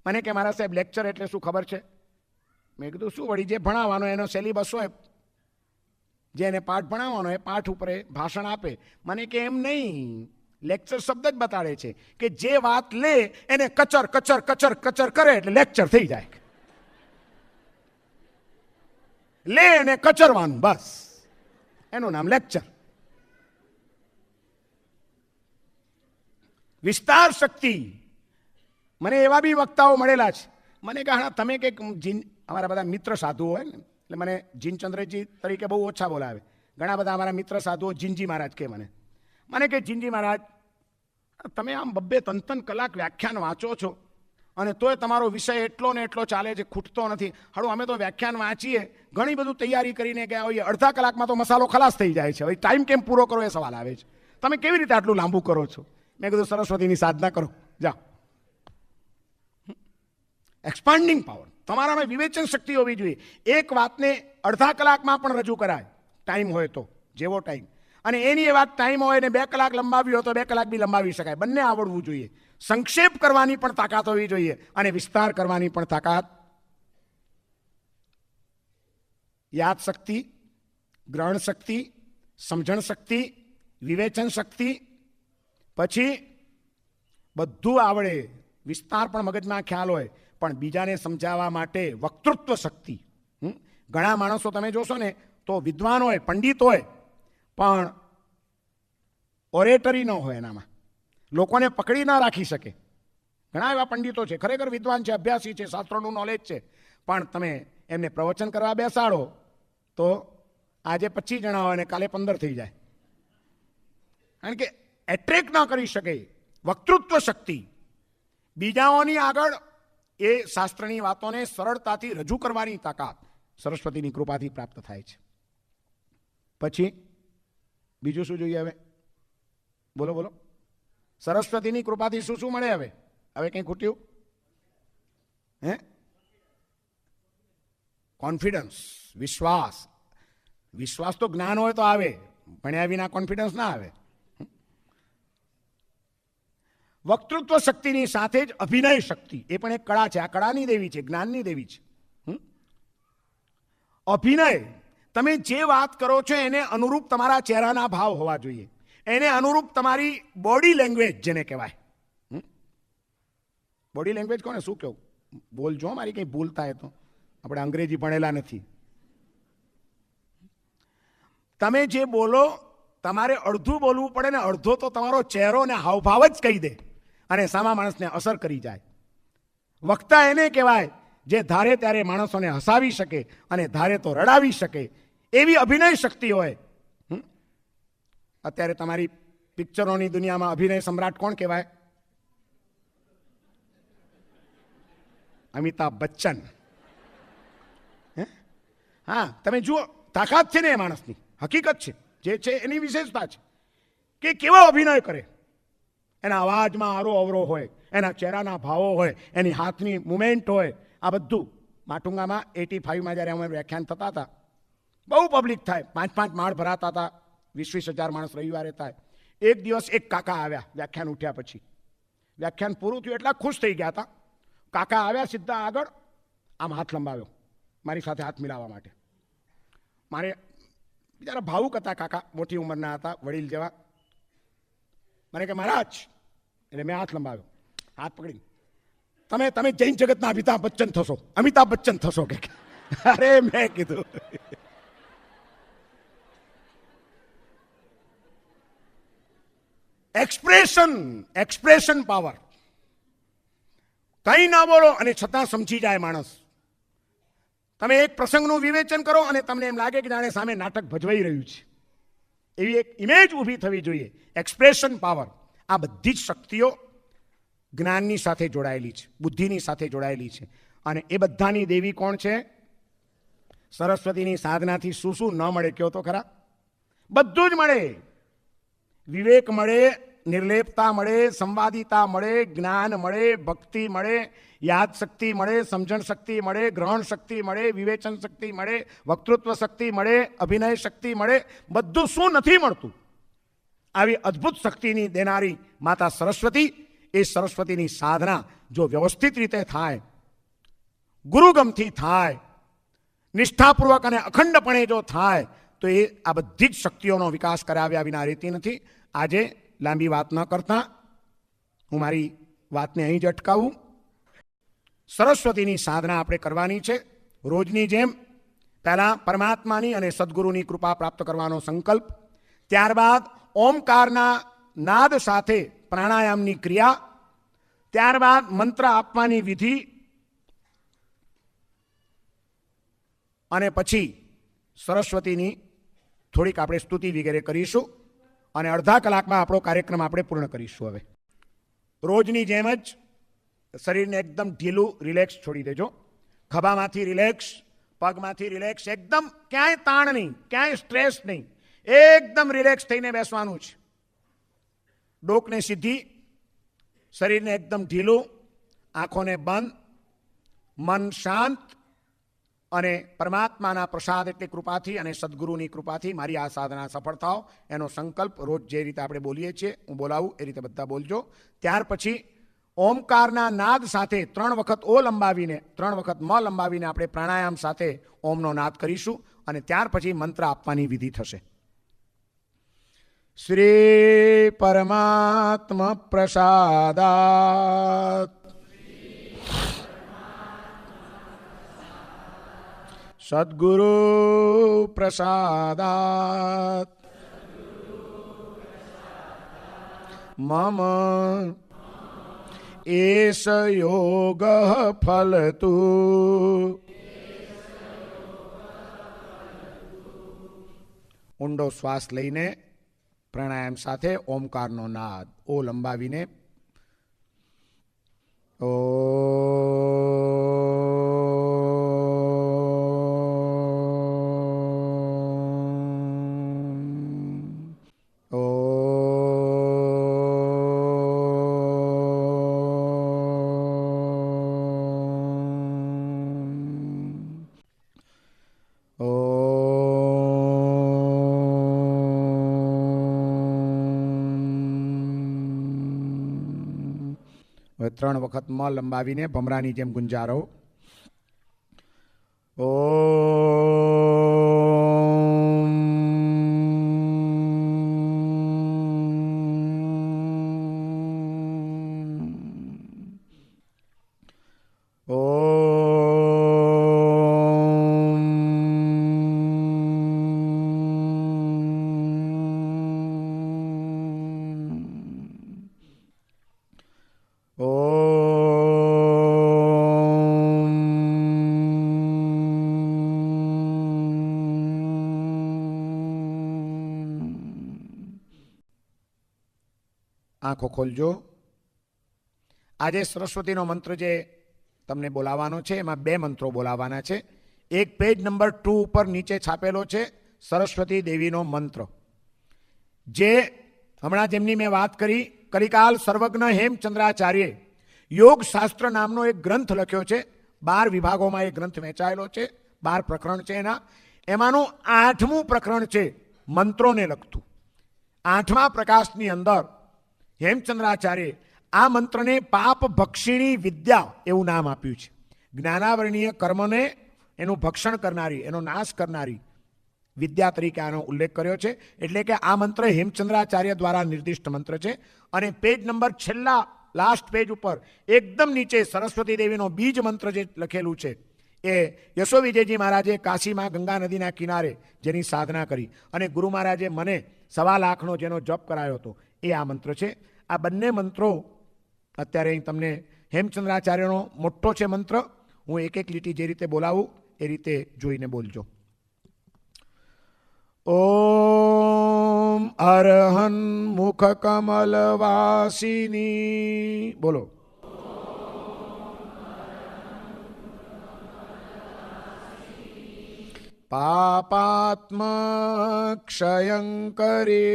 મને કે મારા સાહેબ લેક્ચર એટલે શું ખબર છે? મેં કીધું શું વળી? જે ભણાવવાનો એનો સિલેબસ હોય, જેને પાઠ ભણાવવાનો એ પાઠ ઉપર ભાષણ આપે. મને કે એમ નહીં, લેક્ચર શબ્દ જ બતાડે છે કે જે વાત લે એને કચર કચર કચર કચર કરે એટલે લેક્ચર થઈ જાય. લે એને કચરવાનું, બસ એનું નામ લેક્ચર. વિસ્તાર શક્તિ. મને એવા બી વક્તાઓ મળેલા છે, મને કહે હા તમે કે અમારા બધા મિત્ર સાધુઓ હોય ને, એટલે મને જીનચંદ્રજી તરીકે બહુ ઓછા બોલાવે. ઘણા બધા અમારા મિત્ર સાધુઓ જીનજી મહારાજ કે મને કે જીનજી મહારાજ તમે આમ 2-3 કલાક વ્યાખ્યાન વાંચો છો અને તોય તમારો વિષય એટલો ને એટલો ચાલે છે, ખૂટતો નથી. હાડું અમે તો વ્યાખ્યાન વાંચીએ, ઘણી બધું તૈયારી કરીને ગયા હોઈએ, અડધા કલાકમાં તો મસાલો ખલાસ થઈ જાય છે. હવે ટાઈમ કેમ પૂરો કરો એ સવાલ આવે છે. તમે કેવી રીતે આટલું લાંબુ કરો છો? મેં કીધું સરસ્વતીની સાધના કરો, જાઓ. Expanding power. તમારામાં વિવેચન શક્તિ હોવી જોઈએ. એક વાતને અડધા કલાકમાં પણ રજૂ કરાય, ટાઈમ હોય તો, જેવો ટાઈમ. અને એની એ વાત ટાઈમ હોય ને 2 કલાક લંબાવી હોય તો 2 કલાક બી લંબાવી શકાય. બંને આવડવું જોઈએ. સંક્ષેપ કરવાની પણ તાકાત હોવી જોઈએ અને વિસ્તાર કરવાની પણ તાકાત. યાદ શક્તિ, ગ્રહણ શક્તિ, સમજણ શક્તિ, વિવેચન શક્તિ, પછી બધું આવડે, વિસ્તાર પણ મગજમાં ખ્યાલ હોય, પણ બીજાને સમજાવવા માટે વક્તૃત્વ શક્તિ. ઘણા માણસો તમે જોશો ને, તો વિદ્વાન હોય, પંડિત હોય, પણ ઓરેટરી ન હોય, એનામાં લોકોને પકડી ના રાખી શકે. ઘણા એવા પંડિતો છે, ખરેખર વિદ્વાન છે, અભ્યાસી છે, શાસ્ત્રોનું નોલેજ છે, પણ તમે એમને પ્રવચન કરવા બેસાડો તો આજે 25 જણા હોય અને કાલે 15 થઈ જાય. કારણ કે એટ્રેક્ટ ના કરી શકે. વક્તૃત્વ શક્તિ, બીજાઓની આગળ એ શાસ્ત્રની વાતોને સરળતાથી રજૂ કરવાની તાકાત સરસ્વતીની કૃપાથી પ્રાપ્ત થાય છે. પછી બીજું શું જોઈએ હવે? બોલો બોલો. સરસ્વતીની કૃપાથી શું શું મળે? હવે કંઈ ખૂટ્યું? હે? કોન્ફિડન્સ, વિશ્વાસ. વિશ્વાસ તો જ્ઞાન હોય તો આવે, ભણ્યા વિના કોન્ફિડન્સ ના આવે. વક્તૃત્વ શક્તિની સાથે જ અભિનય શક્તિ, એ પણ એક કળા છે. આ કળાની દેવી છે, જ્ઞાનની દેવી છે. અભિનય, તમે જે વાત કરો છો એને અનુરૂપ તમારા ચહેરાના ભાવ હોવા જોઈએ, એને અનુરૂપ તમારી બોડી લેંગ્વેજ જેને કહેવાય. બોડી લેંગ્વેજ કોને શું કહું? બોલજો, મારી કંઈ ભૂલ થાય તો. આપણે અંગ્રેજી ભણેલા નથી. તમે જે બોલો તમારે અડધું બોલવું પડે ને અડધો તો તમારો ચહેરો ને હાવભાવ જ કહી દે અને સામા માણસને અસર કરી જાય. વક્તા એને કહેવાય જે ધારે ત્યારે માણસોને હસાવી શકે અને ધારે તો રડાવી શકે, એવી અભિનય શક્તિ હોય. અત્યારે તમારી પિક્ચરોની દુનિયામાં અભિનય સમ્રાટ કોણ કહેવાય? અમિતાભ બચ્ચન. હા, તમે જુઓ, તાકાત છે ને એ માણસની, હકીકત છે, જે છે એની વિશેષતા છે કે કેવો અભિનય કરે. એના અવાજમાં આરો અવરો હોય, એના ચહેરાના ભાવો હોય, એની હાથની મુવમેન્ટ હોય. આ બધું માટુંગામાં 85માં જ્યારે અમે વ્યાખ્યાન થતા હતા, બહુ પબ્લિક થાય, 5-5 માળ ભરાતા હતા, 20,000 માણસ રવિવારે થાય. એક દિવસ એક કાકા આવ્યા વ્યાખ્યાન ઉઠ્યા પછી. વ્યાખ્યાન પૂરું થયું એટલા ખુશ થઈ ગયા હતા. કાકા આવ્યા સીધા આગળ, આમ હાથ લંબાવ્યો મારી સાથે હાથ મિલાવવા માટે. મારે બિચારા ભાવુક હતા કાકા, મોટી ઉંમરના હતા, વડીલ જેવા. મને કે મહારાજ, એટલે મેં હાથ લંબાવ્યો, હાથ પકડી, તમે જૈન જગતના અમિતાભ બચ્ચન થશો, અમિતાભ બચ્ચન થશો કે. અરે મેં કીધું એક્સપ્રેશન પાવર. કંઈ ના બોલો અને છતાં સમજી જાય માણસ. તમે એક પ્રસંગનું વિવેચન કરો અને તમને એમ લાગે કે જાણે સામે નાટક ભજવાઈ રહ્યું છે, એવી એક ઇમેજ ઊભી થવી જોઈએ. Expression power. આ બધી જ શક્તિઓ જ્ઞાનની સાથે જોડાયેલી છે, બુદ્ધિની સાથે જોડાયેલી છે. અને એ બધાની દેવી કોણ છે? સરસ્વતીની સાધનાથી શું શું ન મળે કયો તો ખરા? બધું જ મળે. વિવેક મળે, નિર્લેપતા મળે, સંવાદિતા મળે, જ્ઞાન મળે, ભક્તિ મળે, યાદ શક્તિ મળે, સમજણ શક્તિ મળે, ગ્રહણ શક્તિ મળે, વિવેચન શક્તિ મળે, વક્તૃત્વ શક્તિ મળે, અભિનય શક્તિ મળે. બધું શું નથી મળતું? આવી અદ્ભુત શક્તિની દેનારી માતા સરસ્વતી. એ સરસ્વતીની સાધના જો વ્યવસ્થિત રીતે થાય, ગુરુગમથી થાય, નિષ્ઠાપૂર્વક અને અખંડપણે જો થાય, તો એ આ બધી જ શક્તિઓનો વિકાસ કરાવ્યા વિના રહેતી નથી. આજે લાંબી વાત ન કરતા હું મારી વાતને અહીં જ અટકાવું. સરસ્વતીની સાધના આપણે કરવાની છે રોજની જેમ. પહેલાં પરમાત્માની અને સદગુરુની કૃપા પ્રાપ્ત કરવાનો સંકલ્પ, ત્યારબાદ ઓમકારના નાદ સાથે પ્રાણાયામની ક્રિયા, ત્યારબાદ મંત્ર આપવાની વિધિ, અને પછી સરસ્વતીની થોડીક આપણે સ્તુતિ વગેરે કરીશું અને અડધા કલાકમાં આપણો કાર્યક્રમ આપણે પૂર્ણ કરીશું. હવે રોજની જેમ જ શરીરને એકદમ ઢીલું, રિલેક્સ છોડી દેજો. ખભામાંથી રિલેક્સ, પગમાંથી રિલેક્સ, એકદમ ક્યાંય તાણ નહીં, ક્યાંય સ્ટ્રેસ નહીં, એકદમ રિલેક્સ થઈને બેસવાનું છે. ડોકને સીધી, શરીરને એકદમ ઢીલું, આંખોને બંધ, મન શાંત. અને પરમાત્માના પ્રસાદ એટલે કૃપાથી અને સદગુરુની કૃપાથી મારી આ સાધના સફળ થાવ એનો સંકલ્પ રોજ જે રીતે આપણે બોલીએ છીએ, હું બોલાવું એ રીતે બધા બોલજો. ત્યાર પછી ઓમકારના નાદ સાથે 3 વખત ઓ લંબાવીને 3 વખત મ લંબાવીને આપણે પ્રાણાયામ સાથે ઓમનો નાદ કરીશું અને ત્યાર પછી મંત્ર આપવાની વિધિ થશે. શ્રી પરમાત્મા પ્રસાદાત સદ્ગુરુ પ્રસાદાત મમ એસ યોગ ફલતુ. ઊંડો શ્વાસ લઈને પ્રાણાયામ સાથે ઓમકારનો નાદ ઓ લંબાવીને ઓ ત્રણ વખત મ લંબાવીને ભમરાની જેમ ગુંજારો. ઓ આંખો ખોલજો. આજે સરસ્વતીનો મંત્ર જે તમને બોલાવવાનો છે એમાં બે મંત્રો બોલાવવાના છે. એક પેજ નંબર 2 ઉપર નીચે છાપેલો છે સરસ્વતી દેવીનો મંત્ર, જે હમણાં જેમની મેં વાત કરી કલિકાલ સર્વજ્ઞ હેમચંદ્રાચાર્ય યોગ શાસ્ત્ર નામનો એક ગ્રંથ લખ્યો છે. 12 વિભાગોમાં એ ગ્રંથ વહેંચાયેલો છે. 12 પ્રકરણ છે એમાંનું 8મું પ્રકરણ છે મંત્રોને લગતું. 8મા પ્રકાશની અંદર હેમચંદ્રાચાર્ય આ મંત્રને પાપ ભક્ષિણી વિદ્યા એવું નામ આપ્યું છે. જ્ઞાનાવરણીય કર્મને એનું ભક્ષણ કરનારી, એનો નાશ કરનારી વિદ્યા તરીકે આનો ઉલ્લેખ કર્યો છે. એટલે કે આ મંત્ર હેમચંદ્રાચાર્ય દ્વારા નિર્દિષ્ટ મંત્ર છે. અને પેજ નંબર છેલ્લા લાસ્ટ પેજ ઉપર એકદમ નીચે સરસ્વતી દેવીનો બીજ મંત્ર જે લખેલું છે એ યશોવિજયજી મહારાજે કાશીમાં ગંગા નદીના કિનારે જેની સાધના કરી અને ગુરુ મહારાજે મને 1.25 લાખનો જેનો જપ કરાયો હતો એ આ મંત્ર છે. આ બંને મંત્રો અત્યારે અહીં તમને હેમચંદ્રાચાર્યનો મોટો છે મંત્ર. હું એક એક લીટી જે રીતે બોલાવું એ રીતે જોઈને બોલજો. ઓમ અરહન મુખ કમલ વાસિની. બોલો. પાપાત્મ ક્ષયંકરી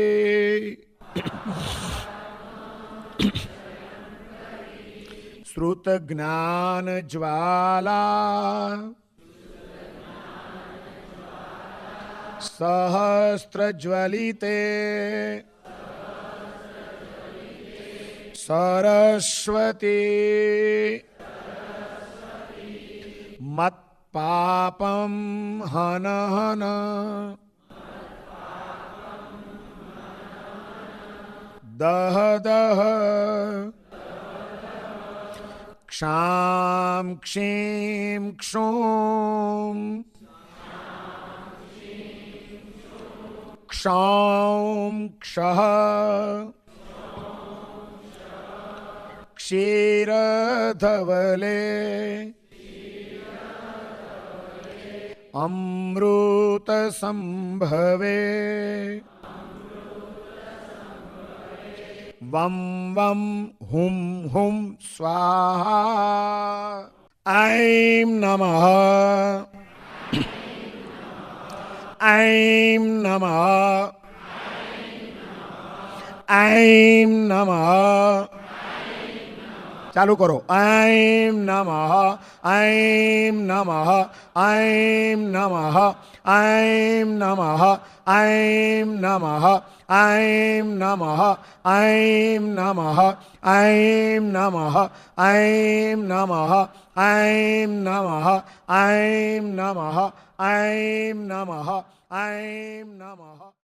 શ્રુત જ્ઞાન જ્વાલા સહસ્ત્ર જ્વલિતે સરસ્વતી મત પાપમ હન હન દહ દહ ક્ષામ ક્ષીમ ક્ષોમ ક્ષૌમ ક્ષહ ક્ષીરધવલે અમૃત સંભવે વમ વમ હુમ હુમ સ્વાહા. ઐં નમઃ ઐં નમઃ ઐં નમઃ. ચાલુ કરો. ઐં નમઃ ઐં નમઃ ઐં નમઃ ઐં નમઃ ઐં નમઃ ઐં નમઃ ઐં નમઃ ઐં નમઃ ઐં નમઃ ઐં નમઃ ઐં નમઃ ઐં નમઃ ઐં નમઃ.